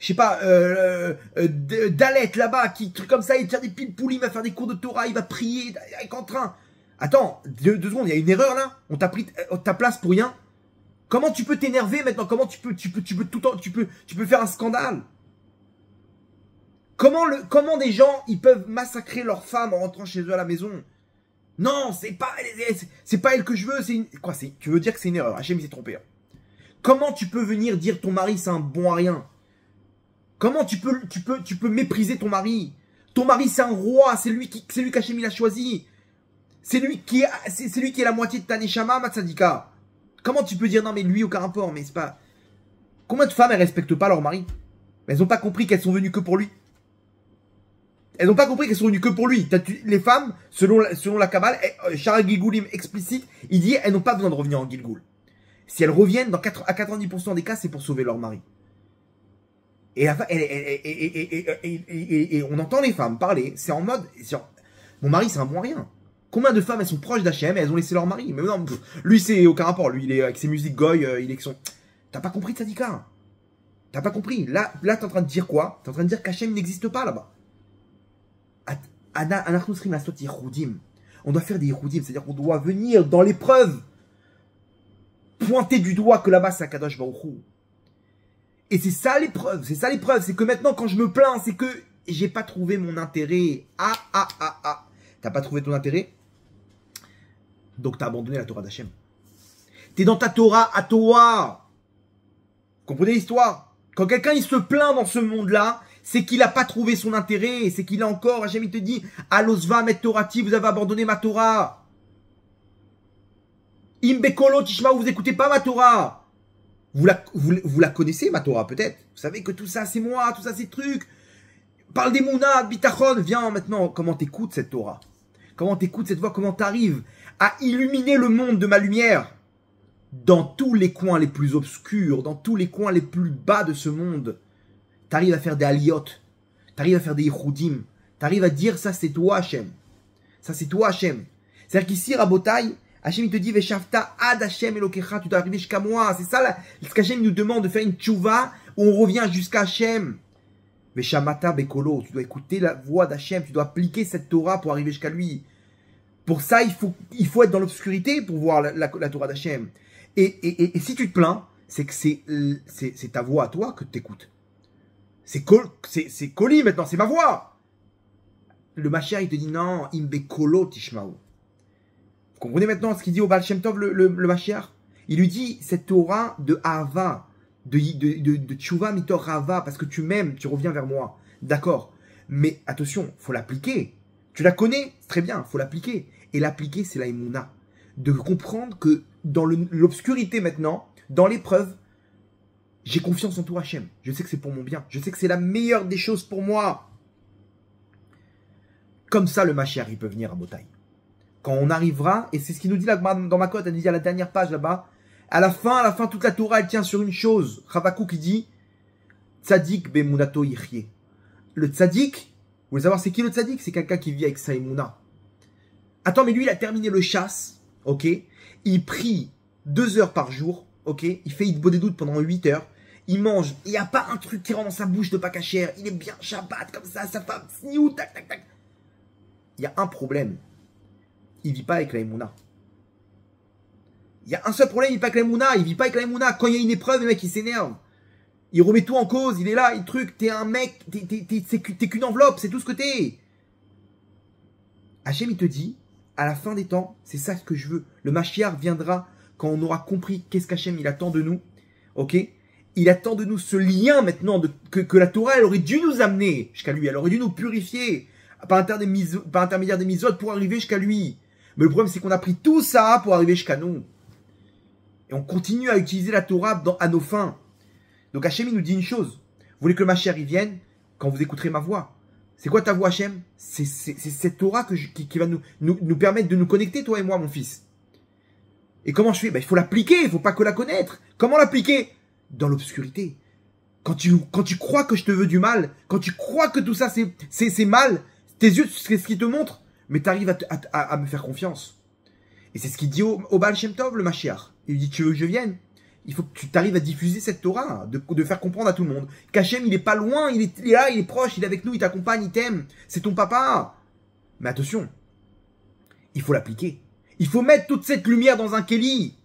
sais pas, Dalet là-bas, truc comme ça, il va faire des pilpoulis, il va faire des cours de Torah, il va prier, avec en train. Attends, deux secondes, il y a une erreur là? On t'a pris ta place pour rien? Comment tu peux t'énerver maintenant? Comment tu peux faire un scandale? Comment des gens, ils peuvent massacrer leurs femmes en rentrant chez eux à la maison? Non, c'est pas elle que je veux, tu veux dire que c'est une erreur, Hachem s'est trompé. Hein. Comment tu peux venir dire ton mari c'est un bon à rien? Comment tu peux mépriser ton mari? Ton mari c'est un roi, c'est lui qu'Hachem il a choisi. C'est lui qui est la moitié de ta neshama, Matsadika. Comment tu peux dire non mais lui aucun rapport, mais c'est pas... Combien de femmes elles respectent pas leur mari? Elles n'ont pas compris qu'elles sont venues que pour lui. Elles n'ont pas compris qu'elles sont venues que pour lui. Les femmes, selon la Kabbale, Shara Gilgoulim explicite, il dit elles n'ont pas besoin de revenir en Gilgoul. Si elles reviennent, à 90% des cas, c'est pour sauver leur mari. Et on entend les femmes parler, c'est en mode, mon mari c'est un bon à rien. Combien de femmes elles sont proches d'Hachem et elles ont laissé leur mari? Mais non, lui c'est aucun rapport, lui il est avec ses musiques goy, il est avec son... T'as pas compris Tzadika? T'as pas compris? Là t'es en train de dire quoi? T'es en train de dire qu'Hachem n'existe pas là-bas. On doit faire des yichudim, c'est-à-dire qu'on doit venir dans l'épreuve pointer du doigt que là-bas c'est Akadosh Baruch Hu. Et c'est ça l'épreuve, c'est que maintenant quand je me plains, c'est que j'ai pas trouvé mon intérêt. T'as pas trouvé ton intérêt? Donc t'as abandonné la Torah d'Hachem. T'es dans ta Torah à toi. Comprenez l'histoire? Quand quelqu'un il se plaint dans ce monde-là, c'est qu'il n'a pas trouvé son intérêt, c'est qu'il a encore, Hachem il te dit, Alosva met Torati, vous avez abandonné ma Torah. Imbekolo Tishma, vous écoutez pas ma Torah. Vous la connaissez ma Torah peut-être. Vous savez que tout ça c'est moi, tout ça c'est truc. Parle des Mouna, Bitachon, viens maintenant, comment t'écoutes cette Torah? Comment t'écoutes cette voix? Comment t'arrives à illuminer le monde de ma lumière? dans tous les coins les plus obscurs, dans tous les coins les plus bas de ce monde, tu arrives à faire des aliyot, tu arrives à faire des yichoudim, tu arrives à dire ça c'est toi Hachem. Ça c'est toi Hachem. C'est-à-dire qu'ici, Rabotai, Hachem il te dit Veshavta ad Hachem Elokecha, tu dois arriver jusqu'à moi. C'est ça ce qu'Hachem nous demande de faire une tchouva où on revient jusqu'à Hachem. Veshamata Bekolo, tu dois écouter la voix d'Hachem, tu dois appliquer cette Torah pour arriver jusqu'à lui. Pour ça, il faut être dans l'obscurité pour voir la Torah d'Hachem. Et si tu te plains, c'est que c'est ta voix à toi que tu écoutes. C'est Koli maintenant, c'est ma voix. Le Mashiach, il te dit non, Imbe Kolo Tishmaou. Vous comprenez maintenant ce qu'il dit au Baal Shem Tov, le Mashiach? Il lui dit cette Torah de Ahava, de Tshuva Mitor Rava, parce que tu m'aimes, tu reviens vers moi. D'accord. Mais attention, faut l'appliquer. Tu la connais, c'est très bien, faut l'appliquer. Et l'appliquer, c'est la Emouna. De comprendre que dans l'obscurité maintenant, dans l'épreuve, j'ai confiance en toi, Hachem. Je sais que c'est pour mon bien. Je sais que c'est la meilleure des choses pour moi. Comme ça, le Mashiach, il peut venir à Botaï. Quand on arrivera, et c'est ce qu'il nous dit là dans ma cote, elle nous dit à la dernière page là-bas, à la fin, toute la Torah, elle tient sur une chose. Chavakouk, qui dit, Tzadik bemunato yichye. Le Tzadik, vous voulez savoir c'est qui le Tzadik? C'est quelqu'un qui vit avec sa Emouna. Attends, mais lui, il a terminé le chasse, ok? Il prie 2 heures par jour, ok? Il fait des doutes pendant 8 heures. Il mange, il n'y a pas un truc qui rentre dans sa bouche de pas cachère. Il est bien Shabbat, comme ça, sa femme, sniou, tac, tac, tac. Il y a un problème. Il vit pas avec la Emouna. Il y a un seul problème, il vit pas avec la Emouna. Il vit pas avec la Emouna. Quand il y a une épreuve, le mec, il s'énerve. Il remet tout en cause. Il est là, il truc. T'es un mec, t'es qu'une enveloppe, c'est tout ce que t'es. Hachem, il te dit, à la fin des temps, c'est ça ce que je veux. Le Mashiach viendra quand on aura compris qu'est-ce qu'Hachem, il attend de nous. Ok? Il attend de nous ce lien maintenant que la Torah, elle aurait dû nous amener jusqu'à lui. Elle aurait dû nous purifier par intermédiaire des misotes pour arriver jusqu'à lui. Mais le problème, c'est qu'on a pris tout ça pour arriver jusqu'à nous. Et on continue à utiliser la Torah à nos fins. Donc Hachem, il nous dit une chose. Vous voulez que le Mashiach il vienne quand vous écouterez ma voix. C'est quoi ta voix, Hachem? C'est cette Torah qui va nous permettre de nous connecter, toi et moi, mon fils. Et comment je fais? Il faut l'appliquer, il ne faut pas que la connaître. Comment l'appliquer? Dans l'obscurité. Quand tu crois que je te veux du mal, quand tu crois que tout ça c'est mal, tes yeux, c'est ce qu'ils te montrent, mais tu arrives à me faire confiance. Et c'est ce qu'il dit au Baal Shem Tov, le Mashiach. Il lui dit, tu veux que je vienne? Il faut que tu t'arrives à diffuser cette Torah, de faire comprendre à tout le monde qu'Hachem, il est pas loin, il est là, il est proche, il est avec nous, il t'accompagne, il t'aime. C'est ton papa. Mais attention, il faut l'appliquer. Il faut mettre toute cette lumière dans un Kéli.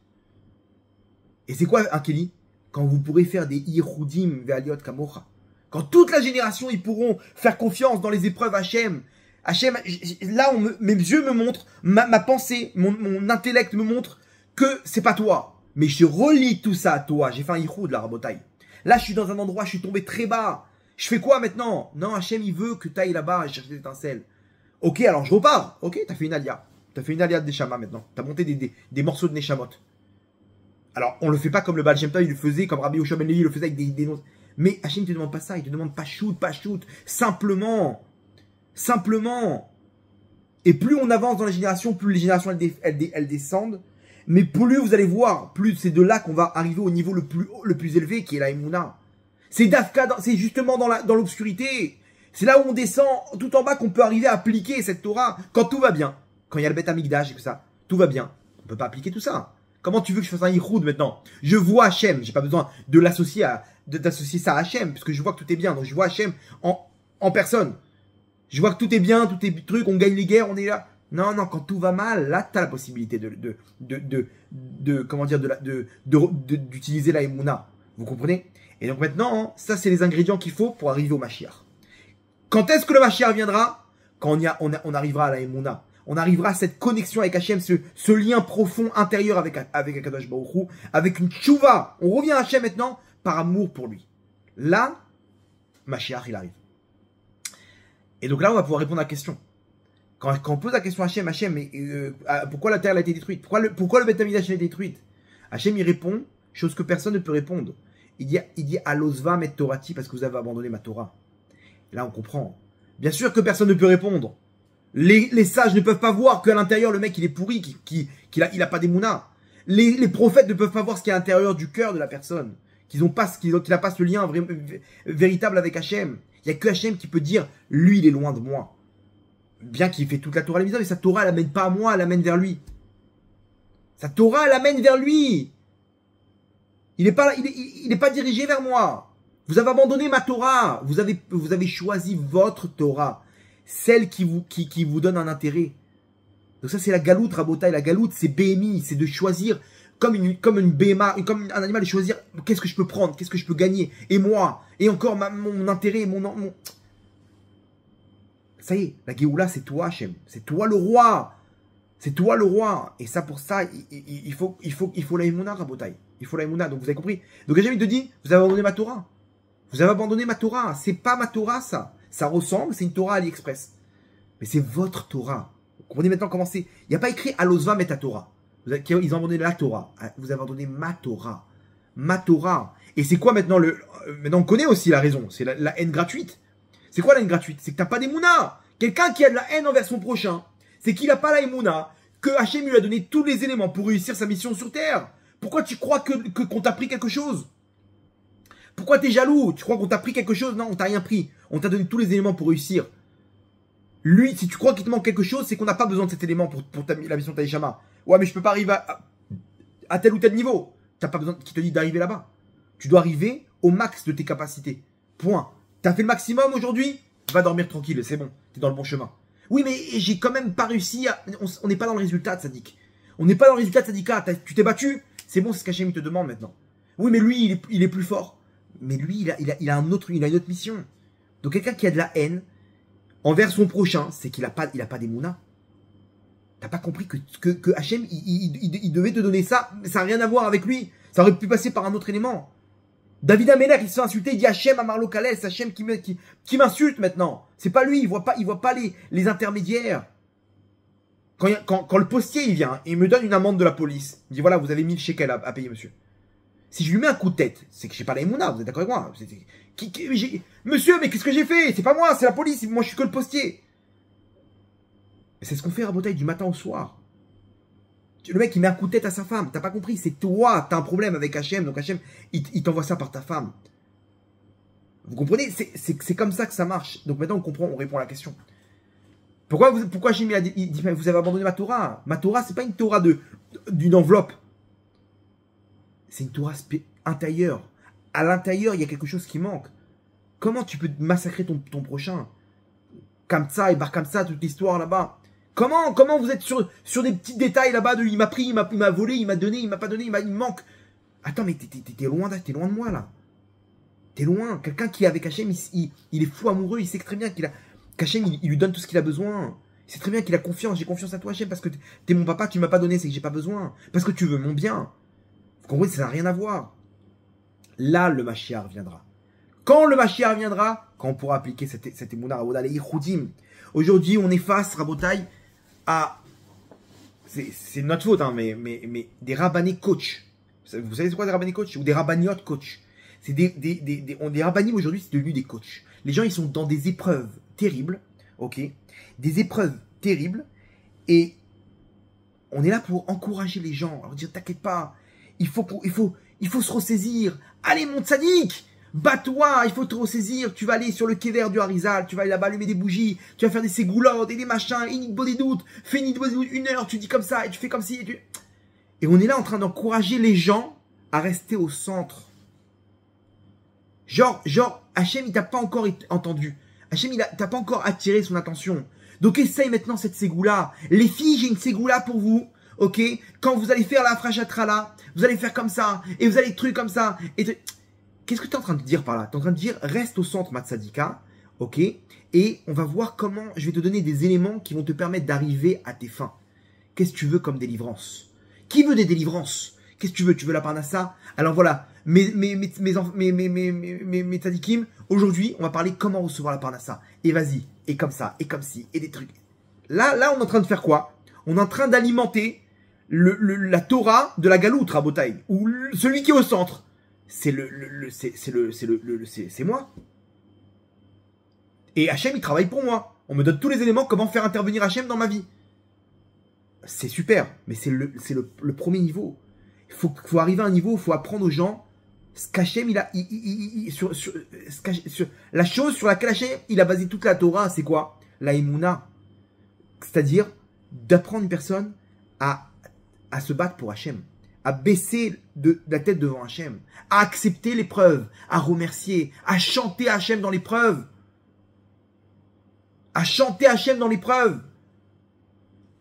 Et c'est quoi un Kéli? Quand vous pourrez faire des Yichoudim ve'aliot kamocha. Quand toute la génération, ils pourront faire confiance dans les épreuves Hachem. Hachem, là, mes yeux me montrent, ma pensée, mon intellect me montre que c'est pas toi. Mais je relie tout ça à toi. J'ai fait un yichoud, la Rabotaï. Là, je suis dans un endroit, je suis tombé très bas. Je fais quoi maintenant? Non, Hachem, il veut que tu ailles là-bas chercher des étincelles. Ok, alors je repars. Ok, t'as fait une alia. T'as fait une alia de Neshama maintenant. T'as monté des morceaux de Neshamot. Alors, on le fait pas comme le Baal Shem Tov, il le faisait, comme Rabbi Yoshua Ben Levi, il le faisait avec des noms. Mais Hachem ne te demande pas ça, il te demande pas shoot. Simplement. Et plus on avance dans les générations, plus les générations elles descendent. Mais plus vous allez voir, plus c'est de là qu'on va arriver au niveau le plus élevé, qui est la Emouna. C'est c'est justement dans l'obscurité. C'est là où on descend tout en bas qu'on peut arriver à appliquer cette Torah quand tout va bien. Quand il y a le Beth Amikdash et tout ça, tout va bien. On peut pas appliquer tout ça. Comment tu veux que je fasse un yichoud maintenant? Je vois Hachem, j'ai pas besoin de d'associer ça à Hachem, parce que je vois que tout est bien. Donc je vois Hachem en personne. Je vois que tout est bien, tout est truc, on gagne les guerres, on est là. Non, quand tout va mal, là, tu as la possibilité d'utiliser la Emouna. Vous comprenez? Et donc maintenant, ça, c'est les ingrédients qu'il faut pour arriver au Mashiach. Quand est-ce que le Mashiach viendra? Quand on arrivera à la Emouna. On arrivera à cette connexion avec Hachem, ce lien profond intérieur avec Akadosh Baruch Hu, avec une tchouva. On revient à Hachem maintenant par amour pour lui. Là, Mashiach, il arrive. Et donc là, on va pouvoir répondre à la question. Quand on pose la question à Hachem, mais pourquoi la terre a été détruite? Pourquoi le Beth Amikdash a été détruite? Hachem, il répond, chose que personne ne peut répondre. Il dit Alosva met Torati, parce que vous avez abandonné ma Torah. Et là, on comprend. Bien sûr que personne ne peut répondre. Les sages ne peuvent pas voir qu'à l'intérieur, le mec, il est pourri, qu'il a pas d'Emouna. Les prophètes ne peuvent pas voir ce qui est à l'intérieur du cœur de la personne. Qu'il n'a pas ce lien véritable avec Hachem. Il n'y a que Hachem qui peut dire, lui, il est loin de moi. Bien qu'il fait toute la Torah à la maison, mais sa Torah, elle l'amène pas à moi, elle l'amène vers lui. Sa Torah, elle l'amène vers lui. Il n'est pas dirigé vers moi. Vous avez abandonné ma Torah. Vous avez choisi votre Torah. Celle qui vous donne un intérêt. Donc ça, c'est la galoute, Rabotaï. La galoute, c'est BMI. C'est de choisir comme une BMA, comme un animal, de choisir qu'est-ce que je peux prendre, qu'est-ce que je peux gagner. Et moi, et encore mon intérêt, mon... Ça y est, la Géoula, c'est toi, Hachem. C'est toi le roi. C'est toi le roi. Et ça, pour ça, il faut la Emouna, Rabotaï. Il faut la Emouna. Donc vous avez compris. Donc Hachem, il te dit, vous avez abandonné ma Torah. Vous avez abandonné ma Torah. C'est pas ma Torah, ça. Ça ressemble, c'est une Torah AliExpress. Mais c'est votre Torah. Vous comprenez maintenant comment c'est. Il n'y a pas écrit Alosva met ta Torah. Ils ont abandonné la Torah. Vous avez abandonné ma Torah. Ma Torah. Et c'est quoi maintenant maintenant on connaît aussi la raison. C'est la haine gratuite. C'est quoi la haine gratuite? C'est que t'as pas d'émouna. Quelqu'un qui a de la haine envers son prochain, c'est qu'il n'a pas la émouna, que Hachem lui a donné tous les éléments pour réussir sa mission sur terre. Pourquoi tu crois qu'on t'a pris quelque chose? Pourquoi tu es jaloux? Tu crois qu'on t'a pris quelque chose? Non, on t'a rien pris. On t'a donné tous les éléments pour réussir. Lui, si tu crois qu'il te manque quelque chose, c'est qu'on n'a pas besoin de cet élément pour la mission de Taïshama. Ouais, mais je peux pas arriver à tel ou tel niveau. T'as pas besoin qu'il te dit d'arriver là-bas. Tu dois arriver au max de tes capacités. Point. T'as fait le maximum aujourd'hui? Va dormir tranquille, c'est bon. T'es dans le bon chemin. Oui, mais j'ai quand même pas réussi à... On n'est pas dans le résultat de Sadik. On n'est pas dans le résultat de Sadika. Tu t'es battu? C'est bon, c'est ce qu'Hachem te demande maintenant. Oui, mais lui, il est plus fort. Mais lui, il a une autre mission. Donc quelqu'un qui a de la haine envers son prochain, c'est qu'il a pas d'émouna. T'as pas compris que Hachem, il devait te donner ça, mais ça n'a rien à voir avec lui. Ça aurait pu passer par un autre élément. David Ameller, il se fait insulter, il dit Hachem à Marlo Kalès, Hachem qui m'insulte maintenant. C'est pas lui, il voit pas les intermédiaires. Quand le postier, il vient, il me donne une amende de la police. Il dit voilà, vous avez 1000 shekels à payer, monsieur. Si je lui mets un coup de tête, c'est que j'ai pas la émouna, vous êtes d'accord avec moi? Monsieur, mais qu'est-ce que j'ai fait? C'est pas moi, c'est la police, moi je suis que le postier. C'est ce qu'on fait à Rabotaï du matin au soir. Le mec, il met un coup de tête à sa femme. T'as pas compris, c'est toi, t'as un problème avec Hachem. Donc Hachem, il t'envoie ça par ta femme. Vous comprenez? C'est comme ça que ça marche. Donc maintenant, on comprend, on répond à la question. Pourquoi Hachem, il dit, vous avez abandonné ma Torah? Ma Torah, c'est pas une Torah d'une enveloppe. C'est une Torah intérieure. À l'intérieur, il y a quelque chose qui manque. Comment tu peux massacrer ton prochain? Comme ça, et bar comme ça, toute l'histoire là-bas. Comment vous êtes sur des petits détails là-bas de il m'a pris, il m'a volé, il m'a donné, il m'a pas donné, il me manque. Attends, mais t'es loin de moi là. T'es loin. Quelqu'un qui est avec Hachem, il est fou amoureux, il sait très bien qu'Hachem, il lui donne tout ce qu'il a besoin. Il sait très bien qu'il a confiance. J'ai confiance à toi, Hachem, parce que t'es mon papa, tu m'as pas donné, c'est que j'ai pas besoin. Parce que tu veux mon bien. Vous comprenez, ça n'a rien à voir. Là, le Mashiach viendra. Quand le Mashiach viendra, quand on pourra appliquer cette émouna Rabotai, les Yichoudim. Aujourd'hui, on est face, Rabotai, à... C'est notre faute, hein, mais des rabbinés coach. Vous savez c'est quoi des rabbinés coach? Ou des rabbiniotes coach. C'est des rabbinim aujourd'hui, c'est devenu des coachs. Les gens, ils sont dans des épreuves terribles, ok? Des épreuves terribles, et on est là pour encourager les gens, leur dire, t'inquiète pas, il faut se ressaisir. Allez, mon tzaddik, bats-toi, il faut te ressaisir. Tu vas aller sur le kéver du Harizal, tu vas aller là-bas allumer des bougies, tu vas faire des ségoulottes et des machins, inigbo des doutes, fais inigbo des doutes 1 heure, tu dis comme ça, et tu fais comme ci. Et on est là en train d'encourager les gens à rester au centre. Genre, Hachem, il t'a pas encore entendu. Hachem, t'as pas encore attiré son attention. Donc essaye maintenant cette ségoula. Les filles, j'ai une ségoula pour vous. Ok, quand vous allez faire la frachatrala, vous allez faire comme ça, et vous allez truc comme ça. Qu'est-ce que tu es en train de dire par là? Tu es en train de dire, reste au centre, Matsadika, ok, et on va voir comment, je vais te donner des éléments qui vont te permettre d'arriver à tes fins. Qu'est-ce que tu veux comme délivrance? Qui veut des délivrances? Qu'est-ce que tu veux? Tu veux la parnassa? Alors voilà, mes tzadikim, aujourd'hui, on va parler comment recevoir la parnassa. Et vas-y, et comme ça, et comme ci, et des trucs. Là, on est en train de faire quoi? On est en train d'alimenter la Torah de la galoute, Rabotai, ou celui qui est au centre. C'est moi. Et Hachem, il travaille pour moi. On me donne tous les éléments comment faire intervenir Hachem dans ma vie. C'est super, mais c'est le premier niveau. faut arriver à un niveau où il faut apprendre aux gens ce qu'Hachem, la chose sur laquelle Hachem, il a basé toute la Torah, c'est quoi? La Emouna. C'est-à-dire d'apprendre une personne à se battre pour Hachem, à baisser la tête devant Hachem, à accepter l'épreuve, à remercier, à chanter Hachem dans l'épreuve. À chanter Hachem dans l'épreuve.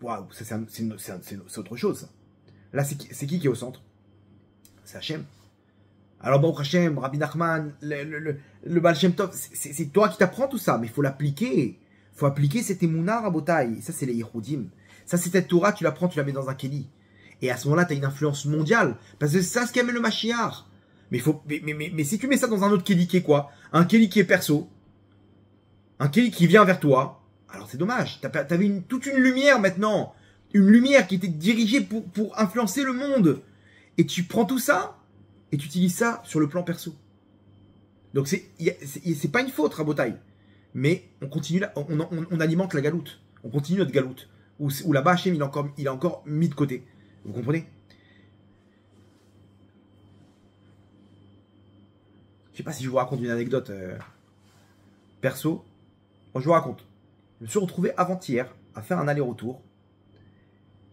Waouh, c'est autre chose. Ça. Là, c'est qui est au centre? C'est Hachem. Alors, Baruch Hachem, Rabbi Nachman, le Baal Shem Tov, c'est toi qui t'apprends tout ça, mais il faut l'appliquer. Il faut appliquer cet émouna, Rabotai. Ça, c'est les Yehudim. Ça, c'est cette Torah, tu la prends, tu la mets dans un kéli. Et à ce moment-là, tu as une influence mondiale. Parce que c'est ça ce qu'amène le Mashiach. Mais si tu mets ça dans un autre kéli qui est quoi? Un kéli qui est perso. Un kéli qui vient vers toi. Alors, c'est dommage. T'avais toute une lumière maintenant. Une lumière qui était dirigée pour influencer le monde. Et tu prends tout ça et tu utilises ça sur le plan perso. Donc, c'est pas une faute, Rabotai. Mais on continue là, on alimente la galoute. On continue notre galoute. Où là-bas, Hachem, il a encore mis de côté. Vous comprenez? Je sais pas si je vous raconte une anecdote perso. Moi, je vous raconte. Je me suis retrouvé avant-hier à faire un aller-retour.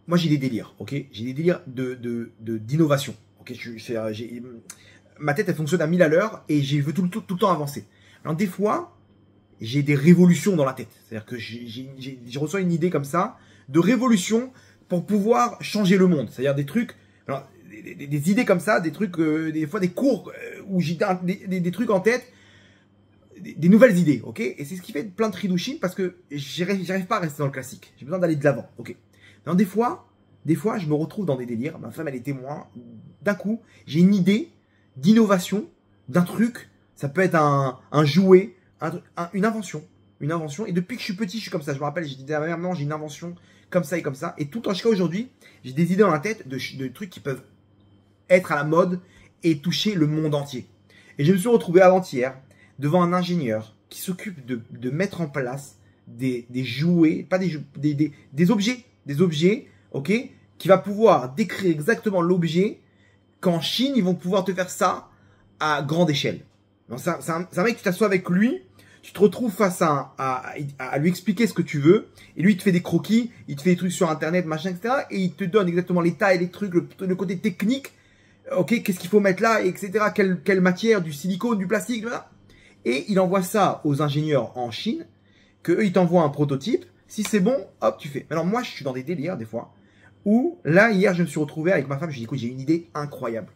Moi, j'ai des délires, ok? J'ai des délires d'innovation. Ok, ma tête, elle fonctionne à 1000 à l'heure et je veux tout le temps avancer. Alors, des fois, j'ai des révolutions dans la tête. C'est-à-dire que je reçois une idée comme ça, de révolution pour pouvoir changer le monde. C'est-à-dire des trucs, alors, des idées comme ça, des trucs, des fois des cours où j'ai des trucs en tête, des nouvelles idées, ok? Et c'est ce qui fait plein de tridouchim parce que j'arrive pas à rester dans le classique. J'ai besoin d'aller de l'avant, ok? Donc des fois, je me retrouve dans des délires. Ma femme, elle est témoin. D'un coup, j'ai une idée d'innovation, d'un truc. Ça peut être un jouet, une invention. Une invention. Et depuis que je suis petit, je suis comme ça. Je me rappelle, j'ai dit à ma mère, non, j'ai une invention comme ça et comme ça. Et tout en jusqu'à aujourd'hui, j'ai des idées dans la tête de trucs qui peuvent être à la mode et toucher le monde entier. Et je me suis retrouvé avant-hier devant un ingénieur qui s'occupe de mettre en place des jouets, pas des objets, ok, qui va pouvoir décrire exactement l'objet qu'en Chine, ils vont pouvoir te faire ça à grande échelle. Donc, c'est un mec, tu t'assois avec lui, tu te retrouves face à lui expliquer ce que tu veux, et lui, il te fait des croquis, il te fait des trucs sur Internet, machin, etc., et il te donne exactement les tailles, les trucs, le côté technique, ok, qu'est-ce qu'il faut mettre là, etc., quelle matière, du silicone, du plastique, voilà. Et il envoie ça aux ingénieurs en Chine, qu'eux, ils t'envoient un prototype. Si c'est bon, hop, tu fais. Alors moi, je suis dans des délires, des fois, où, là, hier, je me suis retrouvé avec ma femme, je lui ai dit, écoute, j'ai une idée incroyable.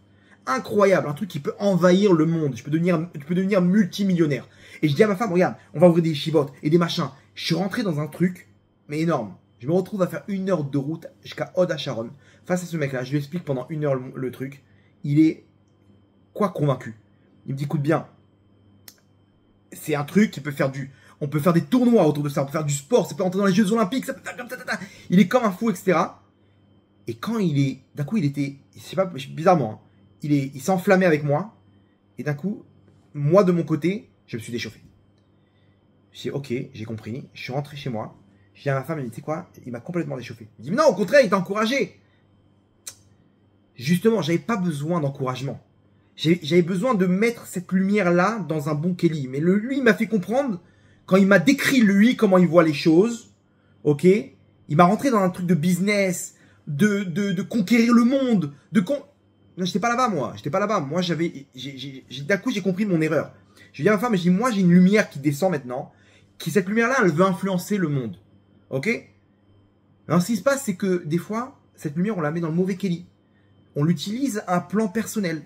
Incroyable, un truc qui peut envahir le monde. Tu peux devenir multimillionnaire. Et je dis à ma femme, regarde, on va ouvrir des chivotes et des machins. Je suis rentré dans un truc, mais énorme. Je me retrouve à faire 1 heure de route jusqu'à Hod HaSharon. Face à ce mec-là, je lui explique pendant 1 heure le truc. Il est, quoi, convaincu. Il me dit, écoute bien, c'est un truc qui peut faire on peut faire des tournois autour de ça, on peut faire du sport, ça peut entrer dans les Jeux Olympiques, ça peut faire comme ça. Il est comme un fou, etc. Et quand d'un coup, il était, je sais pas, bizarrement, hein, il s'est enflammé avec moi. Et d'un coup, moi de mon côté, je me suis déchauffé. J'ai dit, ok, j'ai compris. Je suis rentré chez moi. Je dis à ma femme, elle me dit, tu sais quoi, il m'a complètement déchauffé. Il me dit, non, au contraire, il t'a encouragé. Justement, j'avais pas besoin d'encouragement. J'avais besoin de mettre cette lumière-là dans un bon Kelly. Mais lui, il m'a fait comprendre, quand il m'a décrit, lui, comment il voit les choses, ok, il m'a rentré dans un truc de business, de conquérir le monde, Non, j'étais pas là-bas, moi. J'étais pas là-bas. Moi, d'un coup, j'ai compris mon erreur. Je dis à ma femme, je dis, moi, j'ai une lumière qui descend maintenant, cette lumière-là, elle veut influencer le monde. Ok? Alors, ce qui se passe, c'est que, des fois, cette lumière, on la met dans le mauvais Kelly. On l'utilise à un plan personnel.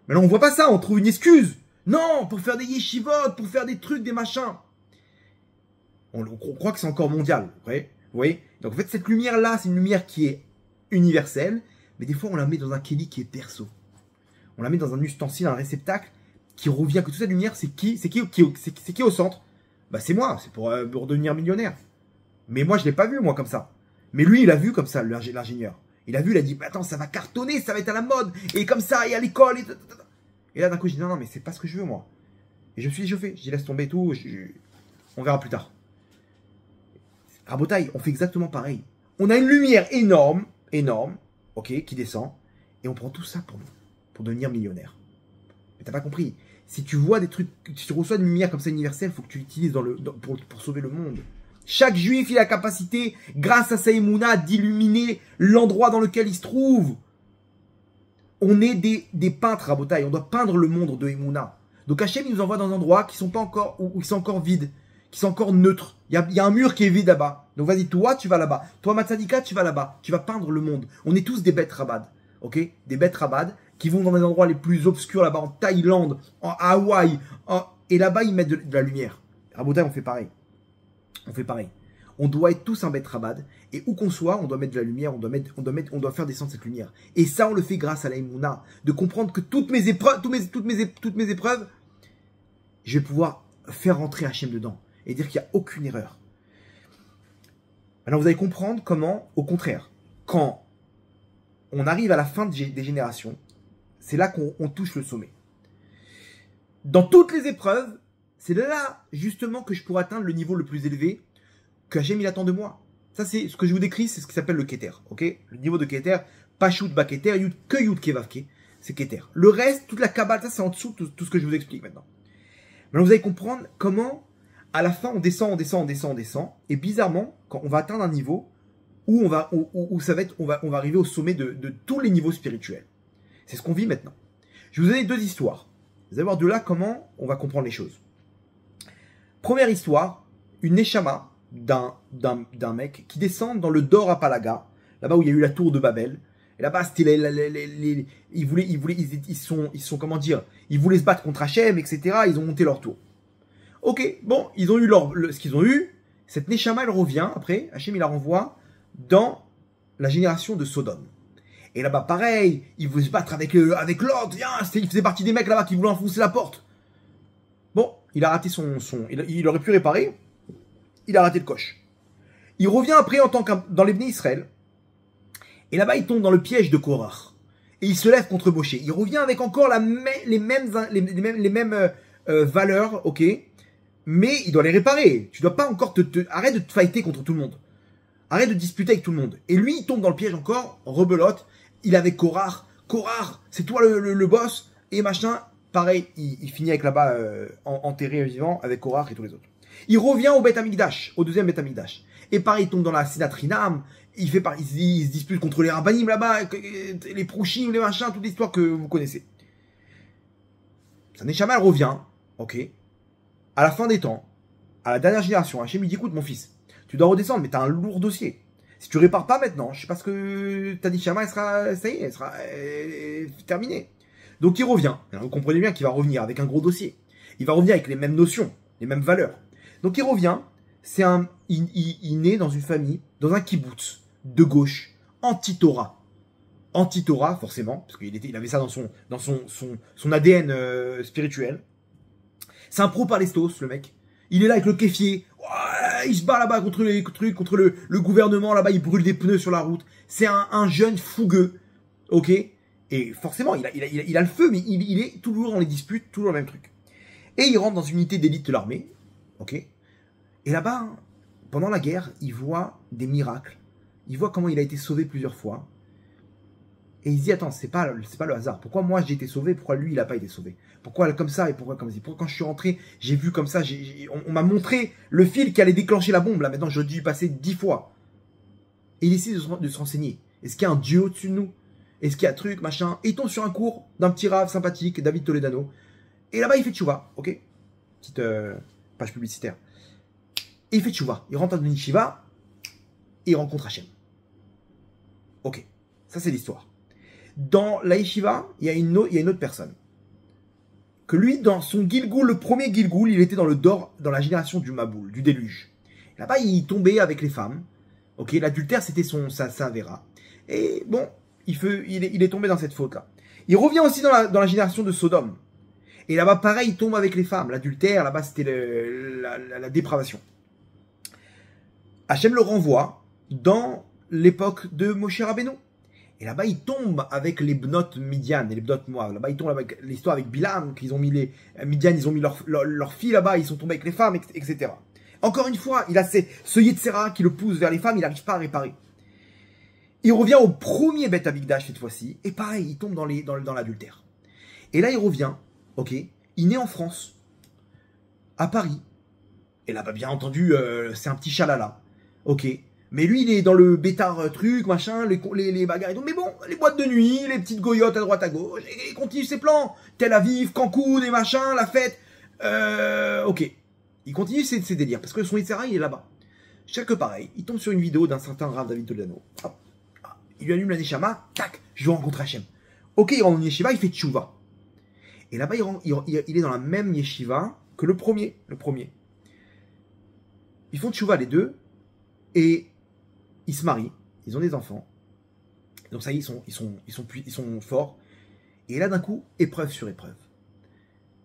Mais là, on voit pas ça, on trouve une excuse. Non, pour faire des yeshivotes, pour faire des trucs, des machins. On croit que c'est encore mondial. Vous voyez? Donc, en fait, cette lumière-là, c'est une lumière qui est universelle. Mais des fois, on la met dans un Kelly qui est perso. On la met dans un ustensile, un réceptacle qui revient. Que toute cette lumière, c'est qui au centre? Bah, c'est moi, c'est pour devenir millionnaire. Mais moi, je l'ai pas vu, moi, comme ça. Mais lui, il a vu comme ça, l'ingénieur. Il a vu, il a dit, bah, attends, ça va cartonner, ça va être à la mode. Et comme ça, et à l'école. Et là, d'un coup, je dis, non, mais c'est pas ce que je veux, moi. Et je me suis échauffé. Je dis, laisse tomber tout. On verra plus tard. Rabotaille, on fait exactement pareil. On a une lumière énorme, ok, qui descend. Et on prend tout ça pour devenir millionnaire. Mais t'as pas compris. Si tu vois des trucs, si tu reçois une lumière comme ça universelle, il faut que tu l'utilises pour sauver le monde. Chaque juif, il a la capacité, grâce à sa émouna, d'illuminer l'endroit dans lequel il se trouve. On est des peintres à Botaï. On doit peindre le monde de émouna. Donc Hachem, il nous envoie dans un endroit qui sont pas encore, où ils sont encore vides, qui sont encore neutres. Il y a un mur qui est vide là-bas. Donc vas-y, toi, tu vas là-bas. Toi, Matzadika, tu vas là-bas. Tu vas peindre le monde. On est tous des bêtes rabad. Ok? Des bêtes rabad qui vont dans les endroits les plus obscurs là-bas, en Thaïlande, en Hawaï. Et là-bas, ils mettent de la lumière. À Botaï, on fait pareil. On fait pareil. On doit être tous un bête rabad. Et où qu'on soit, on doit mettre de la lumière, on doit faire descendre cette lumière. Et ça, on le fait grâce à la Emouna. De comprendre que toutes mes épreuves, je vais pouvoir faire rentrer Hachem dedans. Et dire qu'il n'y a aucune erreur. Alors vous allez comprendre comment, au contraire, quand on arrive à la fin des générations, c'est là qu'on touche le sommet. Dans toutes les épreuves, c'est là justement que je pourrais atteindre le niveau le plus élevé que Hachem il attend de moi. Ça c'est ce que je vous décris, c'est ce qui s'appelle le Keter. Ok, le niveau de Keter, pas Shoot ba Keter, Yud que Yud Kevavke, c'est Keter. Le reste, toute la Kabbale, ça c'est en dessous de tout ce que je vous explique maintenant. Maintenant vous allez comprendre comment à la fin on descend, et bizarrement, quand on va atteindre un niveau où on va arriver au sommet de tous les niveaux spirituels. C'est ce qu'on vit maintenant. Je vais vous donner deux histoires. Vous allez voir de là comment on va comprendre les choses. Première histoire, une neshama d'un mec qui descend dans le Dor Apalaga, là-bas où il y a eu la tour de Babel. Et là-bas, c'était ils voulaient se battre contre Hachem, etc. Ils ont monté leur tour. Ok, bon, ils ont eu ce qu'ils ont eu. Cette neshama, elle revient après. Hachem, il la renvoie dans la génération de Sodome. Et là-bas, pareil, il voulait se battre avec l'autre. Il faisait partie des mecs là-bas qui voulaient enfoncer la porte. Bon, il a raté il aurait pu réparer. Il a raté le coche. Il revient après en tant que dans les Bnei Israël. Et là-bas, il tombe dans le piège de Korach. Et il se lève contre Moshe. Il revient avec encore les mêmes valeurs, ok. Mais il doit les réparer. Tu dois pas encore arrête de te fighter contre tout le monde. Arrête de disputer avec tout le monde. Et lui, il tombe dans le piège encore, rebelote. Il est avec Korach. Korach, c'est toi le boss. Et machin. Pareil, il finit avec là-bas enterré vivant avec Korach et tous les autres. Il revient au Beth Amikdash, au deuxième Beth Amikdash. Et pareil, il tombe dans la Sinat Rinam. Il se dispute contre les Rabbanim là-bas, les Prouchim, les machins, toute l'histoire que vous connaissez. Sa Neshama, elle revient, ok. À la fin des temps, à la dernière génération, Hachem lui dit, écoute mon fils, tu dois redescendre, mais tu as un lourd dossier. Si tu répares pas maintenant, je sais pas ce que ta Neshama, elle sera terminée. Donc il revient. Alors, vous comprenez bien qu'il va revenir avec un gros dossier. Il va revenir avec les mêmes notions, les mêmes valeurs. Donc il revient, il naît dans une famille, dans un kibbutz de gauche, anti-Torah. Anti-Torah, forcément, parce qu'il avait ça dans son ADN spirituel. C'est un pro-Palestos, le mec. Il est là avec le kéfier. Ouais, il se bat là-bas contre les trucs, contre le gouvernement, là-bas, il brûle des pneus sur la route. C'est un jeune fougueux, ok. Et forcément, il a le feu, mais il est toujours dans les disputes, toujours le même truc. Et il rentre dans une unité d'élite de l'armée, ok. Et là-bas, pendant la guerre, il voit des miracles. Il voit comment il a été sauvé plusieurs fois. Et il se dit, attends, c'est pas le hasard. Pourquoi moi j'ai été sauvé, pourquoi lui il n'a pas été sauvé? Pourquoi comme ça et pourquoi comme ça? Pourquoi quand je suis rentré, j'ai vu comme ça, on m'a montré le fil qui allait déclencher la bombe. Là maintenant, j'aurais dû y passer 10 fois. Et il essaie de se renseigner. Est-ce qu'il y a un Dieu au-dessus de nous? Est-ce qu'il y a un truc, machin? Et il tombe sur un cours d'un petit rave sympathique, David Toledano. Et là-bas, il fait tchouva, ok? Petite page publicitaire. Et il fait tchouva. Il rentre dans une yeshiva et il rencontre Hachem. Ok, ça c'est l'histoire. Dans la yeshiva, il y a une autre personne. Que lui, dans son Gilgoul, le premier Gilgoul, il était dans le Dor, dans la génération du Maboul, du déluge. Là-bas, il tombait avec les femmes. Ok, l'adultère, c'était sa vera. Et bon, il est tombé dans cette faute-là. Il revient aussi dans la génération de Sodome. Et là-bas, pareil, il tombe avec les femmes. L'adultère, là-bas, c'était la dépravation. Hachem le renvoie dans l'époque de Moshe Rabbeinu. Et là-bas, il tombe avec les Bnot Midian et les Bnot Moab. Là-bas, il tombe avec l'histoire avec Bilam, qu'ils ont mis les Midian, ils ont mis leurs filles là-bas, ils sont tombés avec les femmes, etc. Encore une fois, il a ce Yetzera qui le pousse vers les femmes, il n'arrive pas à réparer. Il revient au premier Beth Amikdash cette fois-ci, et pareil, il tombe dans l'adultère. Et là, il revient, ok, il naît en France, à Paris. Et là, bah, bien entendu, c'est un petit chalala, ok. Mais lui, il est dans le bêtard truc, machin, les bagarres et tout. Mais bon, les boîtes de nuit, les petites goyottes à droite à gauche, et il continue ses plans. Tel Aviv, Cancun et machin, la fête. Ok. Il continue ses délires, parce que son Yitzhara, il est là-bas. Chaque pareil, il tombe sur une vidéo d'un certain Rav David Toledano. Hop. Il lui allume la Neshama, tac, je veux rencontrer Hachem. Ok, il rentre dans yeshiva, il fait tchouva. Et là-bas, il est dans la même yeshiva que le premier. Ils font tchouva les deux, et ils se marient, ils ont des enfants. Donc ça y est, ils sont forts. Et là, d'un coup, épreuve sur épreuve.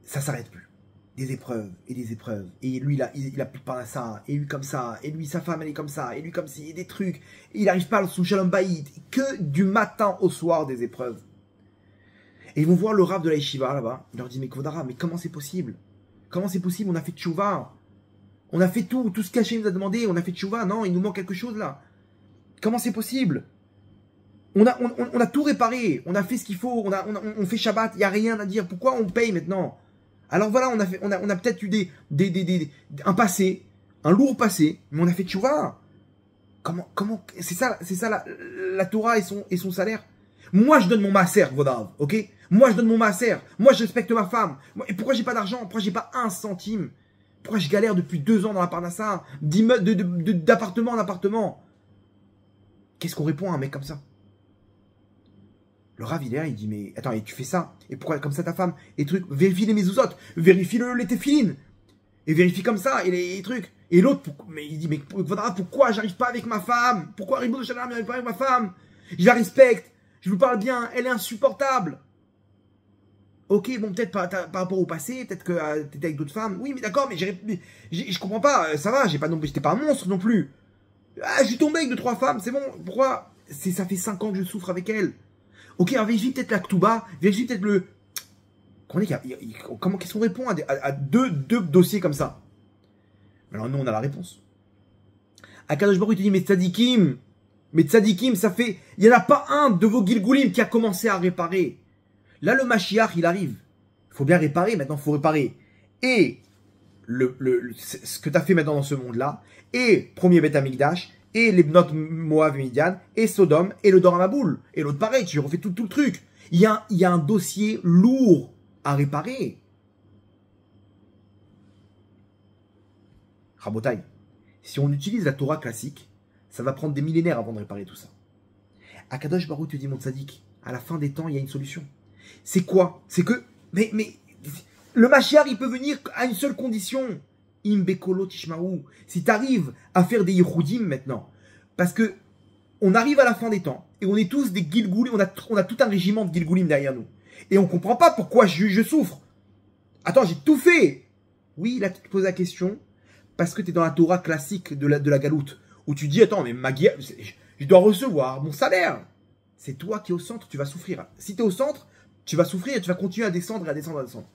Ça s'arrête plus. Des épreuves et des épreuves. Et lui, il a plus de part à ça. Et lui comme ça. Et lui, sa femme, elle est comme ça. Et lui comme ci. Et des trucs. Et il n'arrive pas à son shalom bayit. Que du matin au soir, des épreuves. Et ils vont voir le Rav de la yeshiva là-bas. Il leur dit, mais Kvodara, mais comment c'est possible? Comment c'est possible? On a fait tchouva. On a fait tout ce qu'Hachem nous a demandé. On a fait tchouva. Non, il nous manque quelque chose là. Comment c'est possible? On a tout réparé. On a fait ce qu'il faut. On fait Shabbat. Il n'y a rien à dire. Pourquoi on paye maintenant? Alors voilà, on a peut-être eu un passé, un lourd passé, mais on a fait tchouva. Comment, c'est ça la Torah et son salaire. Moi, je donne mon maaser, Vodav, ok? Moi, je donne mon maaser. Moi, je respecte ma femme. Et pourquoi j'ai pas d'argent? Pourquoi j'ai pas un centime? Pourquoi je galère depuis 2 ans dans la Parnassa, d'appartement en appartement? Qu'est-ce qu'on répond à un mec comme ça? Le Rav, il dit, mais attends, et tu fais ça? Et pourquoi comme ça ta femme? Et trucs, vérifie les mezuzot, vérifie les téfilines. Et vérifie comme ça, et les trucs. Et l'autre, mais il dit, mais pourquoi j'arrive pas avec ma femme? Pourquoi Ribou de Shalom n'arrive pas avec ma femme? Je la respecte, je vous parle bien, elle est insupportable. Ok, bon, peut-être par rapport au passé, peut-être que t'étais avec d'autres femmes. Oui, mais d'accord, mais je comprends pas, ça va, j'étais pas un monstre non plus. Ah, je suis tombé avec 2-3 femmes, c'est bon, pourquoi? Ça fait 5 ans que je souffre avec elle. Ok, alors vérifie peut-être la Ktouba, vérifie peut-être le... Qu'est-ce qu'on répond à deux dossiers comme ça? Alors nous, on a la réponse. Akadosh Baruch Hu te dit, mais tzadikim, ça fait... Il n'y en a pas un de vos Gilgoulim qui a commencé à réparer. Là, le Mashiach, il arrive. Il faut bien réparer, maintenant, il faut réparer. Et ce que tu as fait maintenant dans ce monde-là, et premier Beth Amikdash, et les Bnot Moav et Midian, et Sodome, et le Dor HaMaboul. Et l'autre pareil, tu refais tout le truc. Il y a un dossier lourd à réparer. Rabotai, si on utilise la Torah classique, ça va prendre des millénaires avant de réparer tout ça. Akadosh Baruch te dit, mon tzaddik, à la fin des temps, il y a une solution. C'est quoi? C'est que... Mais le Mashiach, il peut venir à une seule condition. Imbekolo Tishmaou. Si tu arrives à faire des Yehudim maintenant, parce que on arrive à la fin des temps, et on est tous des Gilgoulim, on a tout un régiment de Gilgoulim derrière nous. Et on comprend pas pourquoi je souffre. Attends, j'ai tout fait. Oui, là, tu te poses la question, parce que tu es dans la Torah classique de la galoute, où tu dis, attends, mais je dois recevoir mon salaire. C'est toi qui es au centre, tu vas souffrir. Si tu es au centre, tu vas souffrir et tu vas continuer à descendre et à descendre et à descendre.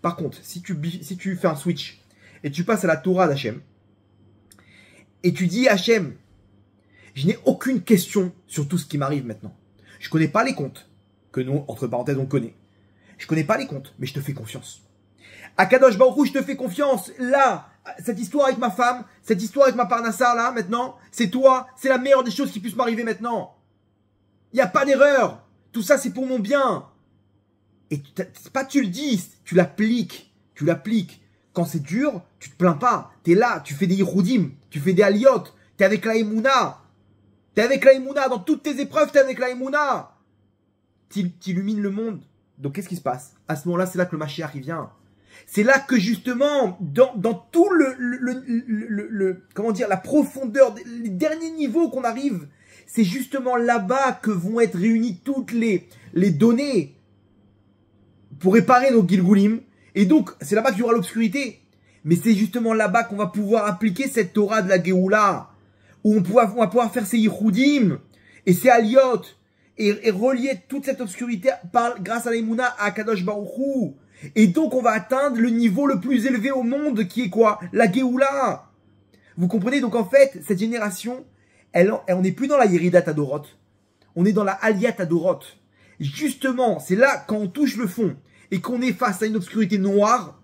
Par contre, si tu fais un switch, et tu passes à la Torah d'Hachem, et tu dis Hachem, je n'ai aucune question sur tout ce qui m'arrive maintenant. Je connais pas les comptes, que nous, entre parenthèses, on connaît. Je connais pas les comptes, mais je te fais confiance. Akadosh Baruch Hu, je te fais confiance. Là, cette histoire avec ma femme, cette histoire avec ma parnassa, là, maintenant, c'est toi, c'est la meilleure des choses qui puissent m'arriver maintenant. Il n'y a pas d'erreur. Tout ça, c'est pour mon bien. Et pas tu le dis, tu l'appliques. Tu l'appliques. Quand c'est dur, tu te plains pas. Tu es là, tu fais des Yehudim, tu fais des Aliyot, tu es avec la Emouna. Tu es avec la Emouna. Dans toutes tes épreuves, tu es avec la Emouna. Tu illumines le monde. Donc, qu'est-ce qui se passe? À ce moment-là, c'est là que le Mashiach, il vient. C'est là que, justement, dans tout comment dire, la profondeur, les derniers niveaux qu'on arrive, c'est justement là-bas que vont être réunies toutes les données pour réparer nos Gilgoulim. Et donc, c'est là-bas qu'il y aura l'obscurité. Mais c'est justement là-bas qu'on va pouvoir appliquer cette Torah de la Géoula, où on va pouvoir faire ces Yehudim et ces Aliyot, et relier toute cette obscurité grâce à l'Emouna à Akadosh Baruch Hu. Et donc, on va atteindre le niveau le plus élevé au monde, qui est quoi? La Géoula. Vous comprenez? Donc, en fait, cette génération, on n'est plus dans la Yeridat Adorot. On est dans la Aliyat Adorot. Justement, c'est là, quand on touche le fond et qu'on est face à une obscurité noire,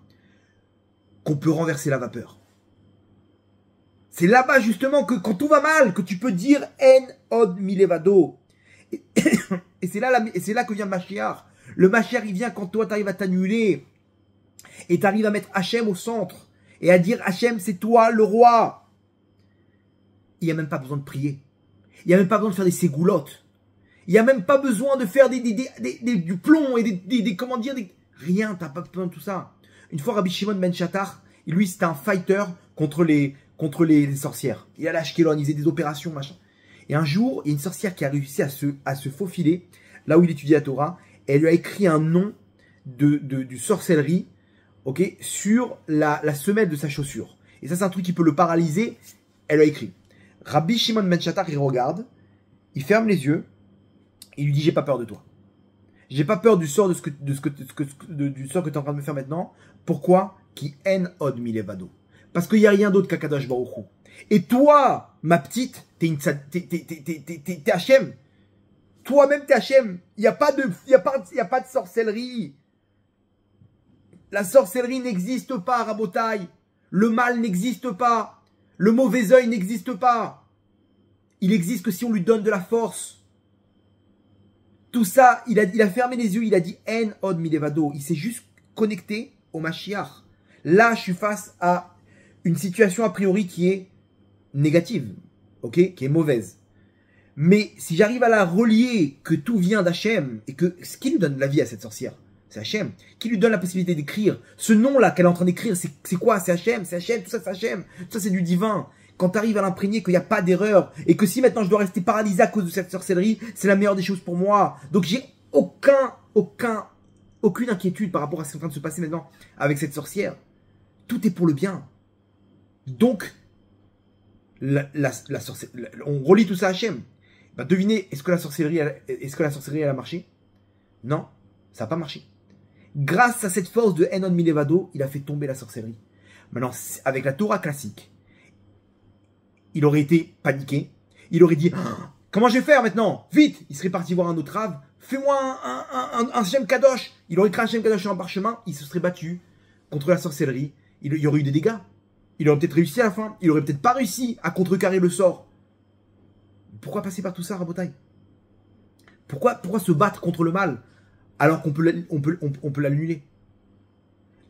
qu'on peut renverser la vapeur. C'est là-bas, justement, que quand tout va mal, que tu peux dire « En od milevado ». Et c'est là que vient le Mashiach. Le Mashiach, il vient quand toi, tu arrives à t'annuler et tu arrives à mettre Hachem au centre et à dire « Hachem, c'est toi le roi ». Il n'y a même pas besoin de prier. Il n'y a même pas besoin de faire des ségoulottes. Il n'y a même pas besoin de faire du plomb et comment dire, rien, t'as pas besoin de tout ça. Une fois, Rabbi Shimon ben Shattar, lui, c'était un fighter contre les sorcières. Il allait à Ashkelon, il faisait des opérations, machin. Et un jour, il y a une sorcière qui a réussi à se faufiler, là où il étudiait la Torah, et elle lui a écrit un nom du sorcellerie, ok, sur la semelle de sa chaussure. Et ça, c'est un truc qui peut le paralyser. Elle a écrit. Rabbi Shimon ben Shattar, il regarde, il ferme les yeux, il lui dit, j'ai pas peur de toi. J'ai pas peur du sort du sort que tu es en train de me faire maintenant. Pourquoi? Qui en od milevado. Parce qu'il n'y a rien d'autre qu'Akadosh Baruch Hu. Et toi, ma petite, t'es Hachem. Toi-même, t'es Hachem. Il n'y a pas de sorcellerie. La sorcellerie n'existe pas, Rabotai. Le mal n'existe pas. Le mauvais œil n'existe pas. Il existe que si on lui donne de la force. Tout ça, il a fermé les yeux, il a dit En od milevado. Il s'est juste connecté au Mashiach. Là, je suis face à une situation a priori qui est négative, ok, qui est mauvaise. Mais si j'arrive à la relier que tout vient d'Hachem et que ce qui lui donne la vie à cette sorcière, c'est Hachem, qui lui donne la possibilité d'écrire ce nom-là qu'elle est en train d'écrire, c'est quoi? C'est Hachem, tout ça c'est Hachem, tout ça c'est du divin. Quand tu arrives à l'imprégner qu'il n'y a pas d'erreur et que si maintenant je dois rester paralysé à cause de cette sorcellerie, c'est la meilleure des choses pour moi. Donc j'ai aucune inquiétude par rapport à ce qui est en train de se passer maintenant avec cette sorcière. Tout est pour le bien. Donc, on relie tout ça à Hachem. Bah, devinez, est-ce que la sorcellerie elle a marché? Non, ça n'a pas marché. Grâce à cette force de En od milevado, il a fait tomber la sorcellerie. Maintenant, avec la Torah classique, il aurait été paniqué. Il aurait dit, comment je vais faire maintenant? Vite! Il serait parti voir un autre rave. Fais-moi un Shem Kadosh. Il aurait créé un Shem Kadosh sur un parchemin. Il se serait battu contre la sorcellerie. Il y aurait eu des dégâts. Il aurait peut-être réussi à la fin. Il aurait peut-être pas réussi à contrecarrer le sort. Pourquoi passer par tout ça, Rabotai? Pourquoi se battre contre le mal alors qu'on peut l'annuler?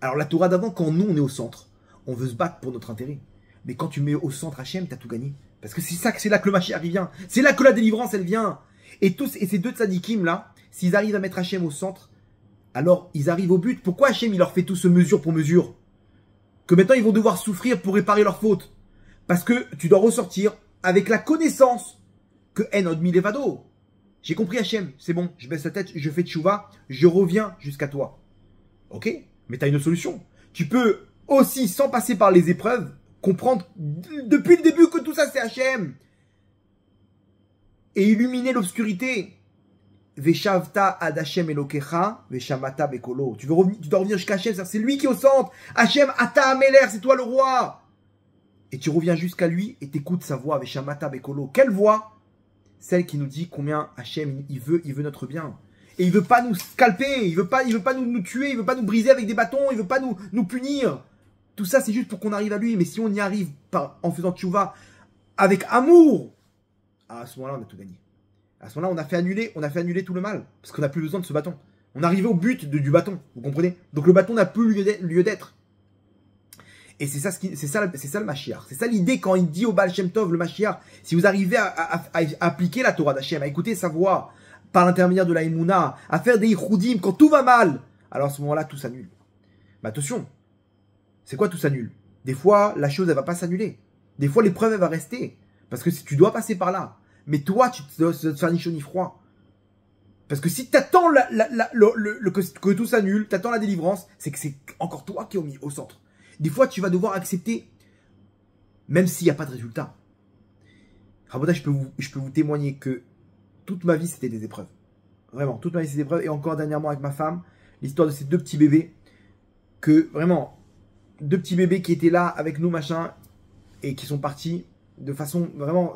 Alors la Torah d'avant, quand nous on est au centre, on veut se battre pour notre intérêt. Mais quand tu mets au centre Hachem, t'as tout gagné. Parce que c'est là que le Mashiach vient. C'est là que la délivrance elle vient. Et ces deux tzadikim là, s'ils arrivent à mettre Hachem au centre, alors ils arrivent au but. Pourquoi Hachem il leur fait tout ce mesure pour mesure? Que maintenant ils vont devoir souffrir pour réparer leurs fautes. Parce que tu dois ressortir avec la connaissance que En od milevado. J'ai compris Hachem, c'est bon, je baisse la tête, je fais tchouva, je reviens jusqu'à toi. Ok? Mais tu as une solution. Tu peux aussi, sans passer par les épreuves, comprendre depuis le début que tout ça c'est Hachem. Et illuminer l'obscurité. Veshavta ad Hachem Elokecha, Veshamata bekolo. Tu dois revenir jusqu'à Hachem, c'est lui qui est au centre. Hachem, Ata Ameler, c'est toi le roi. Et tu reviens jusqu'à lui et t'écoutes sa voix, Veshamata bekolo. Quelle voix? Celle qui nous dit combien Hachem il veut notre bien. Et il veut pas nous scalper, il veut pas nous tuer, il veut pas nous briser avec des bâtons, il veut pas nous punir. Tout ça c'est juste pour qu'on arrive à lui. Mais si on y arrive en faisant tchouva avec amour, à ce moment-là on a tout gagné. À ce moment-là on a fait annuler tout le mal. Parce qu'on n'a plus besoin de ce bâton. On est arrivé au but du bâton, vous comprenez? Donc le bâton n'a plus lieu d'être. Et c'est ça le Mashiach. C'est ça l'idée quand il dit au Baal Shem Tov, le Mashiach, si vous arrivez à appliquer la Torah d'Hachem, à écouter sa voix par l'intermédiaire de la Emouna, à faire des Yichudim quand tout va mal, alors à ce moment-là, tout s'annule. Mais attention, c'est quoi tout s'annule? Des fois, la chose, elle va pas s'annuler. Des fois, l'épreuve, elle va rester. Parce que tu dois passer par là. Mais toi, tu dois te faire ni chaud ni froid. Parce que si tu attends que tout s'annule, tu attends la délivrance, c'est que c'est encore toi qui es mis au centre. Des fois, tu vas devoir accepter, même s'il n'y a pas de résultat. Rabotai, je peux vous témoigner que toute ma vie, c'était des épreuves. Vraiment, toute ma vie, c'était des épreuves. Et encore dernièrement avec ma femme, l'histoire de ces deux petits bébés, que vraiment, deux petits bébés qui étaient là avec nous, machin, et qui sont partis. de façon vraiment,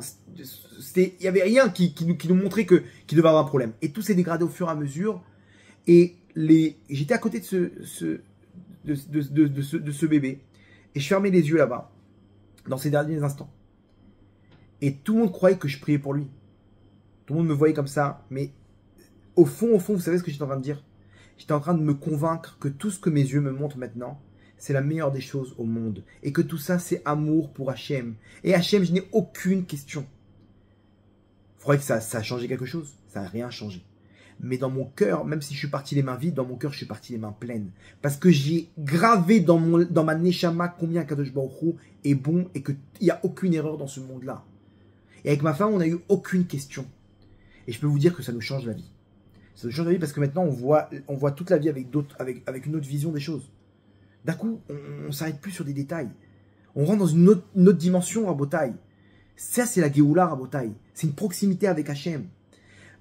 il y avait rien qui nous montrait qu'il devait avoir un problème. Et tout s'est dégradé au fur et à mesure. Et j'étais à côté de ce bébé. Et je fermais les yeux là-bas, dans ces derniers instants. Et tout le monde croyait que je priais pour lui. Tout le monde me voyait comme ça. Mais au fond, vous savez ce que j'étais en train de dire? J'étais en train de me convaincre que tout ce que mes yeux me montrent maintenant, c'est la meilleure des choses au monde. Et que tout ça, c'est amour pour Hachem. Et Hachem, je n'ai aucune question. Il faudrait que ça a changé quelque chose. Ça n'a rien changé. Mais dans mon cœur, même si je suis parti les mains vides, dans mon cœur, je suis parti les mains pleines. Parce que j'ai gravé dans ma neshama combien Kadosh Baruch Hu est bon et qu'il n'y a aucune erreur dans ce monde-là. Et avec ma femme, on n'a eu aucune question. Et je peux vous dire que ça nous change la vie. Ça nous change la vie parce que maintenant, on voit toute la vie avec une autre vision des choses. D'un coup, on ne s'arrête plus sur des détails. On rentre dans une autre dimension, Rabotai. Ça, c'est la Géoula, Rabotai. C'est une proximité avec Hachem.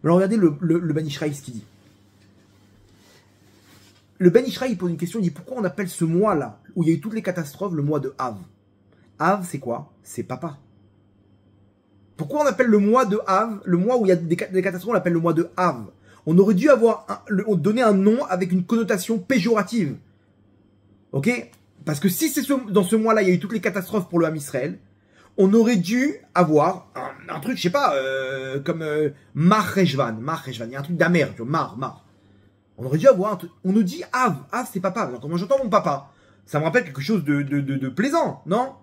Alors regardez le Ben Ishraï, ce qu'il dit. Le Ben Ishraï pose une question, il dit pourquoi on appelle ce mois-là, où il y a eu toutes les catastrophes, le mois de Av? Av, c'est quoi? C'est papa. Pourquoi on appelle le mois de Av, le mois où il y a des catastrophes, on l'appelle le mois de Av? On aurait dû donner un nom avec une connotation péjorative. Ok? Parce que si c'est dans ce mois-là, il y a eu toutes les catastrophes pour le Ham Israël, on aurait dû avoir un truc, je sais pas, comme Mar Rejvan. Il y a un truc d'amer, tu vois, Mar. On aurait dû avoir un truc. On nous dit Av c'est papa. Alors, quand j'entends mon papa, ça me rappelle quelque chose de plaisant, non?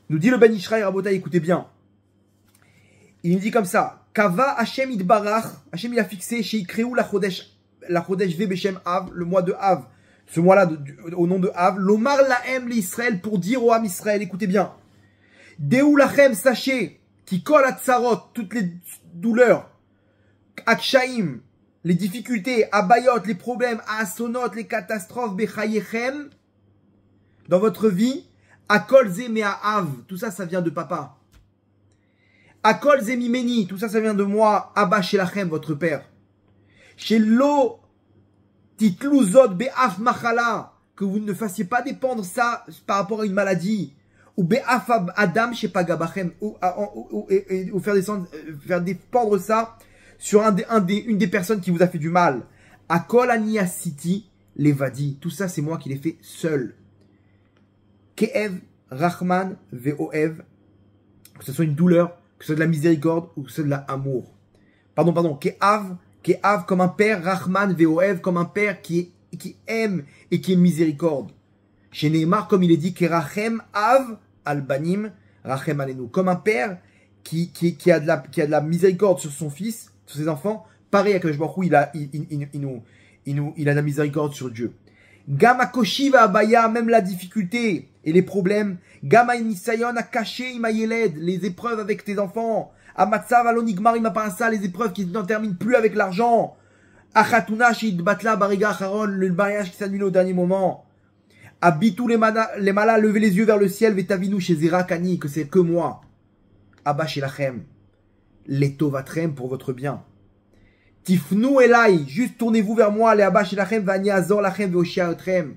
Il nous dit le Ben Ishraï Rabotai, écoutez bien. Il nous dit comme ça, Kava Hashem Idbarach, Hashem il a fixé chez Ikreou la Chodesh Ve Beshem Av, le mois de Av, ce mois-là au nom de Av, Lomar Lahem l'Israël, pour dire au Ham Israël, écoutez bien. Déou lachem, sachez, qui colle à tsarot, toutes les douleurs, akshaim, les difficultés, abayot, les problèmes, asonot, les catastrophes, bechayechem, dans votre vie, akol ze me'av, tout ça, ça vient de papa. Akol ze mimeni, tout ça, ça vient de moi, abba shelachem, votre père. Shelo titluzot be'af machala, que vous ne fassiez pas dépendre ça par rapport à une maladie. Ou be'afab adam chez pagabachem, ou faire dépendre ça sur une des personnes qui vous a fait du mal. Akol aniasiti levadi, tout ça c'est moi qui l'ai fait seul. Ke'ev rachman ve'oev, que ce soit une douleur, que ce soit de la miséricorde ou que ce soit de l'amour. Pardon, Ke'av comme un père, rachman ve'oev comme un père qui aime et qui est miséricorde. Chez Neymar, comme il est dit, Kerachem Av Albanim, Rachem Alenu. Comme un père qui a de la miséricorde sur son fils, sur ses enfants, pareil à Kadosh Baruch Hu, il a de la miséricorde sur Dieu. Gama Koshiva Abaya, même la difficulté et les problèmes. Gama Nisayon a caché Imayeled, les épreuves avec tes enfants. Amatsav Alonigmar Imaparasa, les épreuves qui n'en terminent plus avec l'argent. Achatuna Shid Batla Bariga Haron, le mariage qui s'annule au dernier moment. Abitou les malas, levez les yeux vers le ciel, Vetavinu chez Zirakani, que c'est que moi. Abba Shelachem, les Tovatrem pour votre bien. Tifnu Elai, juste tournez-vous vers moi, les Abba Shelachem, Vani Azor Lachem, Veoshiaotrem.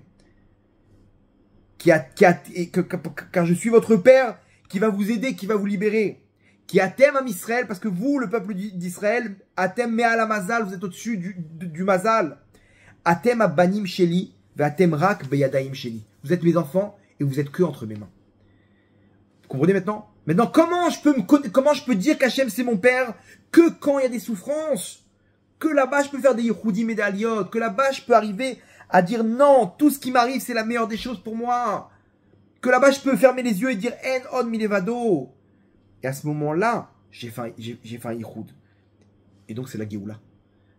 Car je suis votre père, qui va vous aider, qui va vous libérer. Qui atem Am Israël, parce que vous, le peuple d'Israël, atem Me'al Mazal, vous êtes au-dessus du Mazal. Atem Abbanim Sheli. Vous êtes mes enfants et vous êtes que entre mes mains. Vous comprenez maintenant? Maintenant, comment je peux dire qu'Hachem c'est mon père que quand il y a des souffrances? Que là-bas je peux faire des yichoudim et des aliyot? Que là-bas je peux arriver à dire non, tout ce qui m'arrive c'est la meilleure des choses pour moi? Que là-bas je peux fermer les yeux et dire en od milevado? Et à ce moment-là, j'ai fait un yichoud. Et donc c'est la Géoula.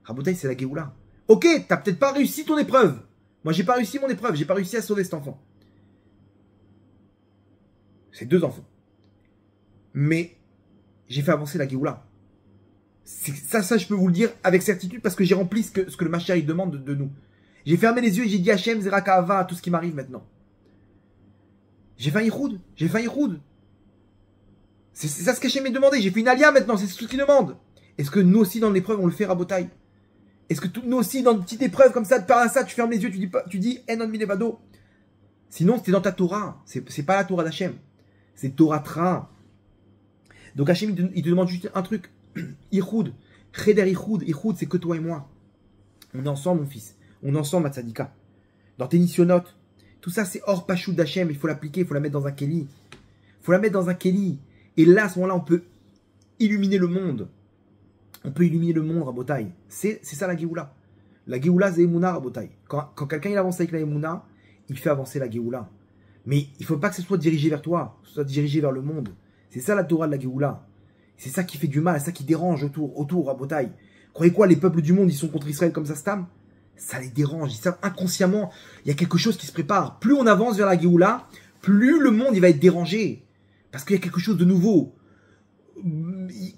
Rabotai, c'est la Géoula. Ok, t'as peut-être pas réussi ton épreuve. Moi, j'ai pas réussi mon épreuve. J'ai pas réussi à sauver cet enfant. C'est 2 enfants. Mais j'ai fait avancer la Géoula. Ça, je peux vous le dire avec certitude parce que j'ai rempli ce que le Mashiach demande de nous. J'ai fermé les yeux et j'ai dit Hachem, Zerakahava, à tout ce qui m'arrive maintenant. J'ai fait un yichoud. C'est ça ce qu'Hachem m'a demandé. J'ai fait une alia maintenant. C'est ce qu'il demande. Est-ce que nous aussi, dans l'épreuve, on le fait Rabotai? Est-ce que nous aussi, dans une petite épreuve comme ça, par ça, tu fermes les yeux, tu dis Enon Milevado? Sinon, c'était dans ta Torah. C'est pas la Torah d'Hachem. C'est Torah Tra. Donc Hachem, il te demande juste un truc. Ichoud, Cheder Ichoud, Ichoud, c'est que toi et moi. On est ensemble, mon fils. On est ensemble, Matzadika. Dans tes nisyonotes. Tout ça, c'est hors Pachout d'Hachem. Il faut l'appliquer, il faut la mettre dans un Kéli. Il faut la mettre dans un Kéli. Et là, à ce moment-là, on peut illuminer le monde. On peut illuminer le monde, Rabotai. C'est ça la Géoula. La Géoula, c'est Emouna, Rabotai. Quand quelqu'un il avance avec la Emouna, il fait avancer la Géoula. Mais il ne faut pas que ce soit dirigé vers toi, que ce soit dirigé vers le monde. C'est ça la Torah de la Géoula. C'est ça qui fait du mal, c'est ça qui dérange autour Rabotai. Croyez quoi, les peuples du monde, ils sont contre Israël comme ça, Stam? Ça les dérange. Ils savent inconsciemment, il y a quelque chose qui se prépare. Plus on avance vers la Géoula, plus le monde il va être dérangé. Parce qu'il y a quelque chose de nouveau.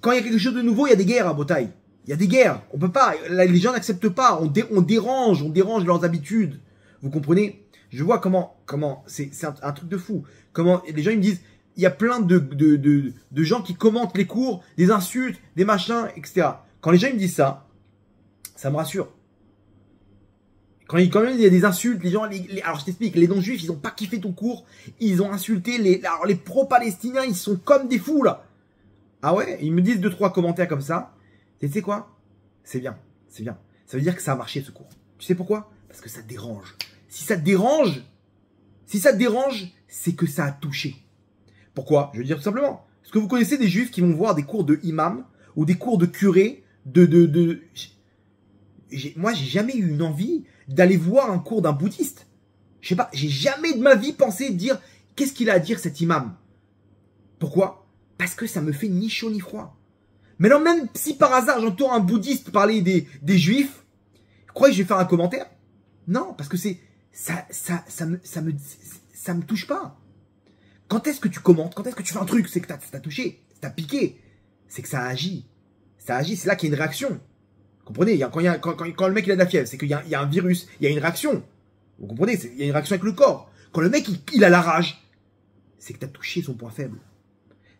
Quand il y a quelque chose de nouveau, il y a des guerres à Botaï. Il y a des guerres. On peut pas. Les gens n'acceptent pas. On dérange leurs habitudes. Vous comprenez? Je vois comment c'est un truc de fou. Comment les gens ils me disent, il y a plein de gens qui commentent les cours, des insultes, des machins, etc. Quand les gens ils me disent ça, ça me rassure. Quand même il y a des insultes, les gens, alors je t'explique, les non-juifs, ils ont pas kiffé ton cours, ils ont insulté alors les pro-palestiniens, ils sont comme des fous là. Ah ouais, ils me disent 2-3 commentaires comme ça. Et tu sais quoi? C'est bien, c'est bien. Ça veut dire que ça a marché ce cours. Tu sais pourquoi? Parce que ça te dérange. Si ça te dérange, c'est que ça a touché. Pourquoi? Je veux dire tout simplement. Est-ce que vous connaissez des juifs qui vont voir des cours de imam ou des cours de curé moi, j'ai jamais eu une envie d'aller voir un cours d'un bouddhiste. Je sais pas, j'ai jamais de ma vie pensé dire qu'est-ce qu'il a à dire cet imam. Pourquoi? Parce que ça me fait ni chaud ni froid. Mais non, même si par hasard j'entends un bouddhiste parler des juifs, vous croyez que je vais faire un commentaire? Non, parce que ça me touche pas. Quand est-ce que tu commentes? Quand est-ce que tu fais un truc? C'est que ça t'a touché, ça t'a piqué. C'est que ça agit. Ça agit, c'est là qu'il y a une réaction. Vous comprenez? Quand le mec il a de la fièvre, c'est qu'il y a un virus, il y a une réaction. Vous comprenez? Il y a une réaction avec le corps. Quand le mec il a la rage, c'est que tu as touché son point faible.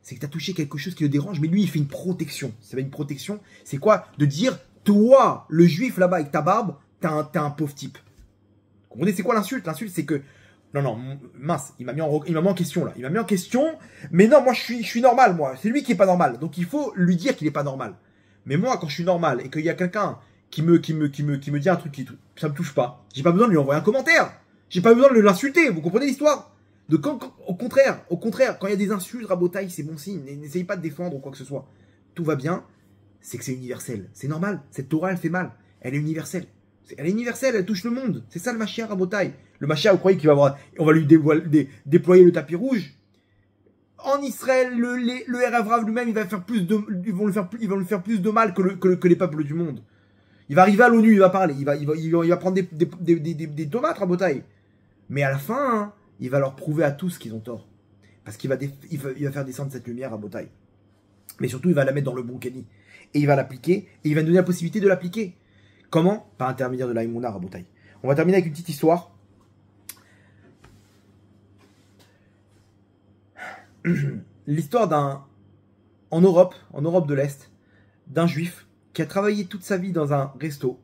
C'est que tu as touché quelque chose qui le dérange, mais lui il fait une protection. C'est une protection, c'est quoi? De dire, toi, le juif là-bas avec ta barbe, t'es un pauvre type. Vous comprenez? C'est quoi l'insulte? L'insulte c'est que, non, mince, il m'a mis en question là. Il m'a mis en question, mais non, moi je suis normal, moi. C'est lui qui est pas normal. Donc il faut lui dire qu'il est pas normal. Mais moi, quand je suis normal et qu'il y a quelqu'un qui me dit un truc ça me touche pas, j'ai pas besoin de lui envoyer un commentaire. J'ai pas besoin de l'insulter. Vous comprenez l'histoire? Au contraire, quand il y a des insultes, Rabotaï, c'est bon signe. N'essayez pas de défendre ou quoi que ce soit. Tout va bien. C'est que c'est universel. C'est normal. Cette Torah, elle fait mal. Elle est universelle. Elle est universelle. Elle touche le monde. C'est ça le Mashiach, Rabotaï. Le Mashiach, vous croyez qu'il va on va lui déployer le tapis rouge? En Israël, le Erev Rav lui-même, ils vont lui faire plus de mal que les peuples du monde. Il va arriver à l'ONU, il va parler, il va prendre des tomates, Rabotaï. Mais à la fin, hein, il va leur prouver à tous qu'ils ont tort. Parce qu'il va faire descendre cette lumière, Rabotaï. Mais surtout, il va la mettre dans le bon Kenny. Et il va l'appliquer, et il va nous donner la possibilité de l'appliquer. Comment? Par intermédiaire de l'Aïmouna, Rabotaï. On va terminer avec une petite histoire. L'histoire en Europe de l'Est, d'un juif qui a travaillé toute sa vie dans un resto.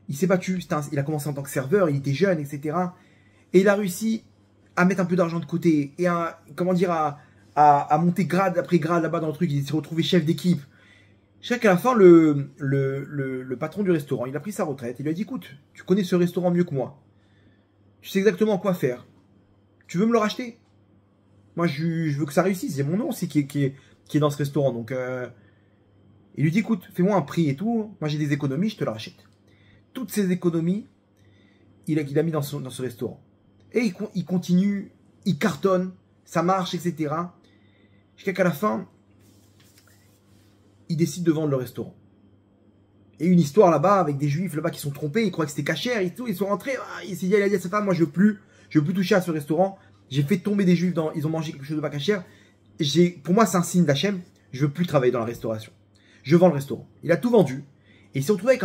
Il s'est battu, il a commencé en tant que serveur, il était jeune, etc. Et il a réussi à mettre un peu d'argent de côté et à monter grade après grade là-bas dans le truc. Il s'est retrouvé chef d'équipe. Je sais qu'à la fin, le patron du restaurant, il a pris sa retraite. Il lui a dit, écoute, tu connais ce restaurant mieux que moi. Tu sais exactement quoi faire. Tu veux me le racheter? Moi, je veux que ça réussisse. Il y a mon nom aussi qui est dans ce restaurant. Donc, il lui dit, écoute, fais-moi un prix et tout. Moi, j'ai des économies, je te la rachète. Toutes ces économies, il a mis dans ce restaurant. Et il continue, il cartonne, ça marche, etc. Jusqu'à qu'à la fin, il décide de vendre le restaurant. Et une histoire là-bas, avec des juifs là-bas qui sont trompés, ils croient que c'était cachère et tout. Ils sont rentrés, il a dit à sa femme, moi, je veux plus toucher à ce restaurant. J'ai fait tomber des juifs ils ont mangé quelque chose de pas cachère. Pour moi, c'est un signe d'Hachem. Je veux plus travailler dans la restauration. Je vends le restaurant. Il a tout vendu. Et il s'est retrouvé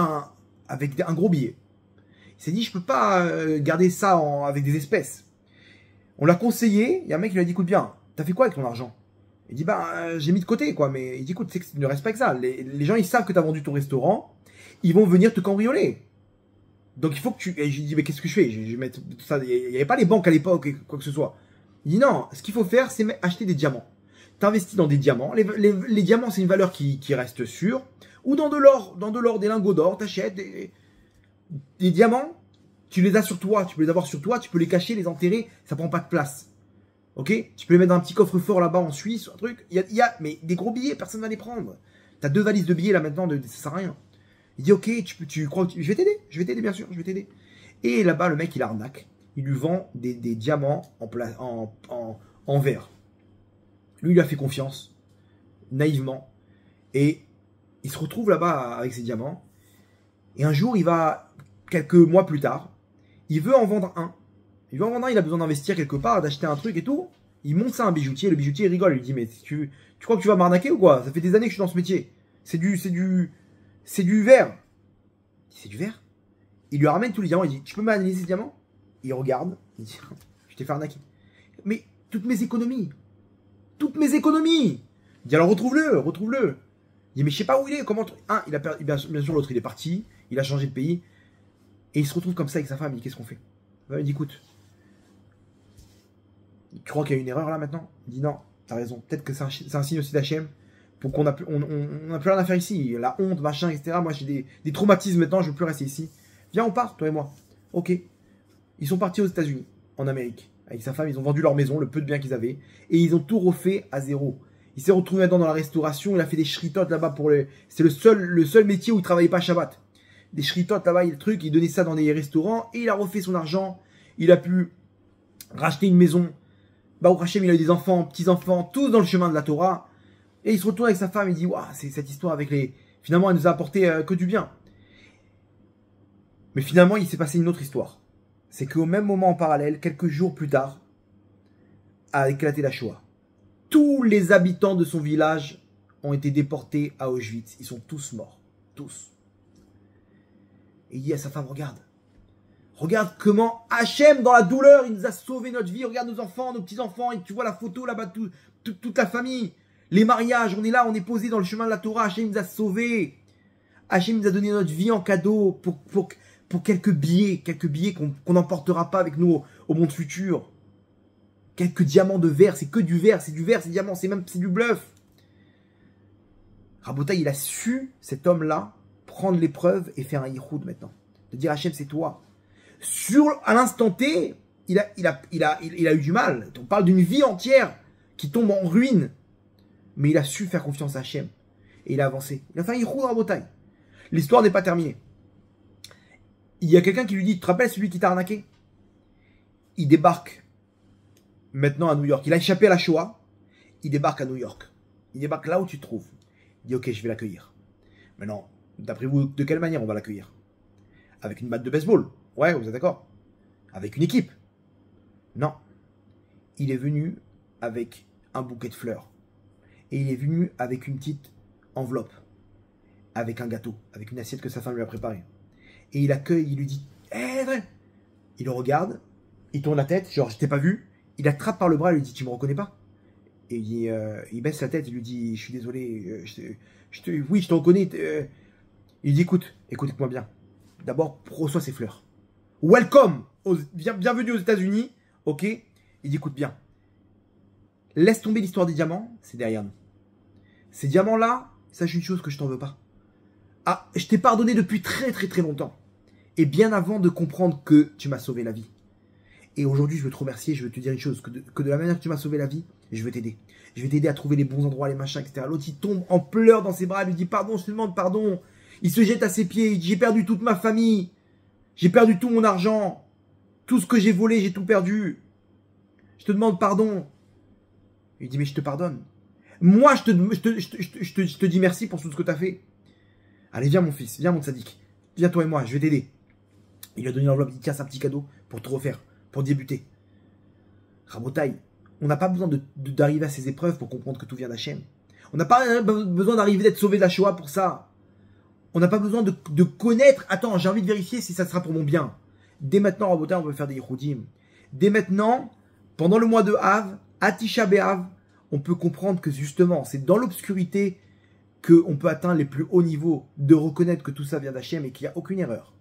avec un gros billet. Il s'est dit, je peux pas garder ça avec des espèces. On l'a conseillé. Il y a un mec qui lui a dit, écoute bien, t'as fait quoi avec ton argent? Il dit, j'ai mis de côté, quoi. Mais il dit, écoute, ne reste pas que ça. Les gens, ils savent que t'as vendu ton restaurant. Ils vont venir te cambrioler. Donc il faut que Et je lui dis, mais qu'est-ce que je fais? Je vais mettre ça. Il n'y avait pas les banques à l'époque, quoi que ce soit. Il dit, non, ce qu'il faut faire, c'est acheter des diamants. tu investis dans des diamants. Les diamants, c'est une valeur qui reste sûre. Ou dans de l'or, des lingots d'or, tu achètes des diamants, tu les as sur toi, tu peux les avoir sur toi, tu peux les cacher, les enterrer, ça prend pas de place. Ok? Tu peux les mettre dans un petit coffre-fort là-bas en Suisse, un truc. Mais des gros billets, personne ne va les prendre. Tu as 2 valises de billets là maintenant, ça sert à rien. Il dit, ok, tu crois que je vais t'aider bien sûr, je vais t'aider. Et là-bas, le mec, il arnaque. Il lui vend des diamants en verre. Lui, il lui a fait confiance, naïvement. Et il se retrouve là-bas avec ses diamants. Et un jour, quelques mois plus tard, il veut en vendre un. Il a besoin d'investir quelque part, d'acheter un truc et tout. Il monte ça à un bijoutier. Le bijoutier, il rigole. Il lui dit, mais tu crois que tu vas m'arnaquer ou quoi? Ça fait des années que je suis dans ce métier. C'est du verre. C'est du verre? Il lui ramène tous les diamants. Il dit, tu peux m'analyser ces diamants? Il regarde. Il dit, je t'ai fait arnaquer. Mais toutes mes économies. Il dit, alors retrouve-le. Il dit, mais je sais pas où il est. Comment il a perdu. Bien sûr, l'autre, il est parti. Il a changé de pays. Et il se retrouve comme ça avec sa femme. Il dit, qu'est-ce qu'on fait? Il dit, écoute, tu crois qu'il y a une erreur là maintenant? Il dit, non, t'as raison. Peut-être que c'est un signe aussi d'Hachem. Pour qu'on n'a plus rien à faire ici. La honte, machin, etc. Moi, j'ai des traumatismes maintenant. Je veux plus rester ici. Viens, on part, toi et moi. Ok. Ils sont partis aux États-Unis, en Amérique. Avec sa femme, ils ont vendu leur maison, le peu de biens qu'ils avaient. Et ils ont tout refait à zéro. Il s'est retrouvé maintenant dans la restauration. Il a fait des shritotes là-bas c'est le seul métier où il travaillait pas Shabbat. Des shritotes là-bas, il donnait ça dans des restaurants. Et il a refait son argent. Il a pu racheter une maison. Bah, au Hachem, il a eu des enfants, petits-enfants, tous dans le chemin de la Torah. Et il se retourne avec sa femme. Il dit, waouh, c'est cette histoire avec finalement, elle nous a apporté que du bien. Mais finalement, il s'est passé une autre histoire. C'est qu'au même moment en parallèle, quelques jours plus tard, a éclaté la Shoah. Tous les habitants de son village ont été déportés à Auschwitz. Ils sont tous morts. Tous. Et il dit à sa femme, regarde comment Hachem, dans la douleur, il nous a sauvé notre vie. Regarde nos enfants, nos petits-enfants. Et tu vois la photo là-bas, toute la famille. Les mariages, on est là, on est posé dans le chemin de la Torah. Hachem nous a sauvés. Hachem nous a donné notre vie en cadeau pour quelques billets qu'on n'emportera pas avec nous au monde futur. Quelques diamants de verre, c'est que du verre, c'est diamant, c'est du bluff. Rabotaï, il a su, cet homme-là, prendre l'épreuve et faire un yichoud maintenant. De dire Hachem, c'est toi. À l'instant T, il a eu du mal. On parle d'une vie entière qui tombe en ruine. Mais il a su faire confiance à Hachem. Et il a avancé. Il a fait un yichoud, Rabotaï. L'histoire n'est pas terminée. Il y a quelqu'un qui lui dit, tu te rappelles celui qui t'a arnaqué? Il débarque maintenant à New York. Il a échappé à la Shoah. Il débarque à New York. Il débarque là où tu te trouves. Il dit, ok, je vais l'accueillir. Maintenant, d'après vous, de quelle manière on va l'accueillir? Avec une batte de baseball? Ouais, vous êtes d'accord? Avec une équipe? Non. Il est venu avec un bouquet de fleurs. Et il est venu avec une petite enveloppe. Avec un gâteau. Avec une assiette que sa femme lui a préparée. Et il accueille, il lui dit, hé, il le regarde, il tourne la tête, genre, je t'ai pas vu. Il l'attrape par le bras, il lui dit, tu me reconnais pas? Et il baisse la tête, il lui dit, je suis désolé, oui, je te reconnais. Il dit, écoute-moi bien. D'abord, reçois ces fleurs. Welcome, bienvenue aux États-Unis, ok? Il dit, écoute bien. Laisse tomber l'histoire des diamants, c'est derrière nous. Ces diamants-là, sache une chose que je t'en veux pas. Ah, je t'ai pardonné depuis très très très longtemps. Et bien avant de comprendre que tu m'as sauvé la vie. Et aujourd'hui, je veux te remercier, je veux te dire une chose, que de la manière que tu m'as sauvé la vie, je veux t'aider. Je vais t'aider à trouver les bons endroits, les machins, etc. L'autre, il tombe en pleurs dans ses bras, il lui dit, pardon, je te demande pardon. Il se jette à ses pieds, il dit, j'ai perdu toute ma famille. J'ai perdu tout mon argent. Tout ce que j'ai volé, j'ai tout perdu. Je te demande pardon. Il dit, mais je te pardonne. Moi, je te dis merci pour tout ce que tu as fait. Allez, viens mon fils, viens mon tzaddik. Viens toi et moi, je vais t'aider. Il lui a donné l'enveloppe, il dit, tiens, c'est un petit cadeau pour te refaire, pour débuter. Rabotaï, on n'a pas besoin d'arriver à ces épreuves pour comprendre que tout vient d'Hachem. On n'a pas besoin d'arriver d'être sauvé de la Shoah pour ça. On n'a pas besoin de connaître. Attends, j'ai envie de vérifier si ça sera pour mon bien. Dès maintenant, Rabotaï, on peut faire des yichoudim. Dès maintenant, pendant le mois de Av, à Tisha B'Av, on peut comprendre que justement, c'est dans l'obscurité qu'on peut atteindre les plus hauts niveaux, de reconnaître que tout ça vient d'Hachem et qu'il n'y a aucune erreur.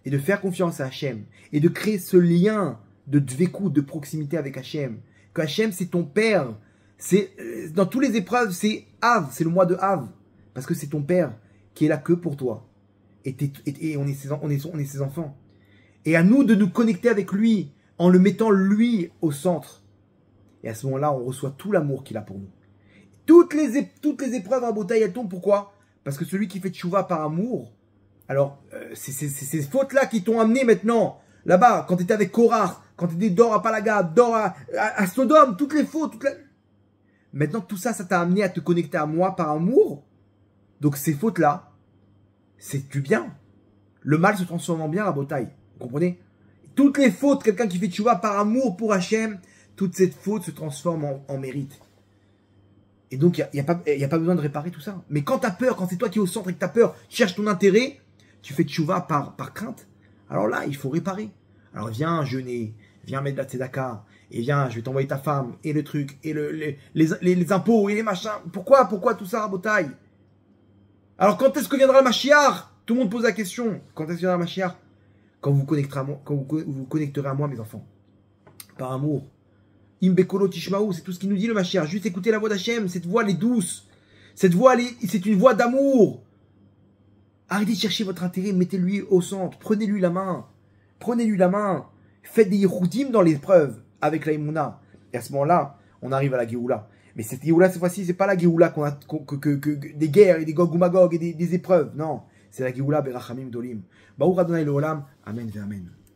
Et de faire confiance à Hachem. Et de créer ce lien de dvekout, de proximité avec Hachem. Que Hachem, c'est ton père. Dans toutes les épreuves, c'est Av, c'est le mois de Av. Parce que c'est ton père qui est là que pour toi. Et on est ses enfants. Et à nous de nous connecter avec lui, en le mettant lui au centre. Et à ce moment-là, on reçoit tout l'amour qu'il a pour nous. Toutes les épreuves à bataille, elles tombent. Pourquoi? Parce que celui qui fait tchouva par amour, alors, c'est ces fautes-là qui t'ont amené maintenant, là-bas, quand tu étais avec Korach, quand tu étais d'or à Palaga, d'or à Sodome, toutes les fautes, Maintenant, tout ça, ça t'a amené à te connecter à moi par amour. Donc, ces fautes-là, c'est du bien. Le mal se transforme en bien à bataille. Vous comprenez? Toutes les fautes, quelqu'un qui fait tchouva par amour pour Hachem, toute cette faute se transforme en mérite. Et donc, il n'y a pas besoin de réparer tout ça. Mais quand tu as peur, quand c'est toi qui es au centre et que tu as peur, tu cherches ton intérêt, tu fais tchouva par crainte. Alors là, il faut réparer. Alors viens jeûner, viens mettre de la tzedaka, et viens, je vais t'envoyer ta femme, et le truc, et les impôts, et les machins. Pourquoi tout ça, Rabotaï? Alors quand est-ce que viendra le Mashiach? Tout le monde pose la question. Quand est-ce que viendra le Mashiach? Quand vous vous connecterez à moi, mes enfants. Par amour. Imbekolo Tishmaou, c'est tout ce qu'il nous dit le Mashiach. Juste écouter la voix d'Hachem, cette voix elle est douce. Cette voix, c'est une voix d'amour. Arrêtez de chercher votre intérêt, mettez-lui au centre. Prenez-lui la main. Prenez-lui la main. Faites des yichoudim dans l'épreuve avec la Emouna. Et à ce moment-là, on arrive à la Géoula. Mais cette Géoula, cette fois-ci, c'est pas la Géoula des guerres et des Gog ou Magog et des épreuves. Non, c'est la Géoula Berachamim Dolim. Baruch Adonai Leolam. Amen ve Amen.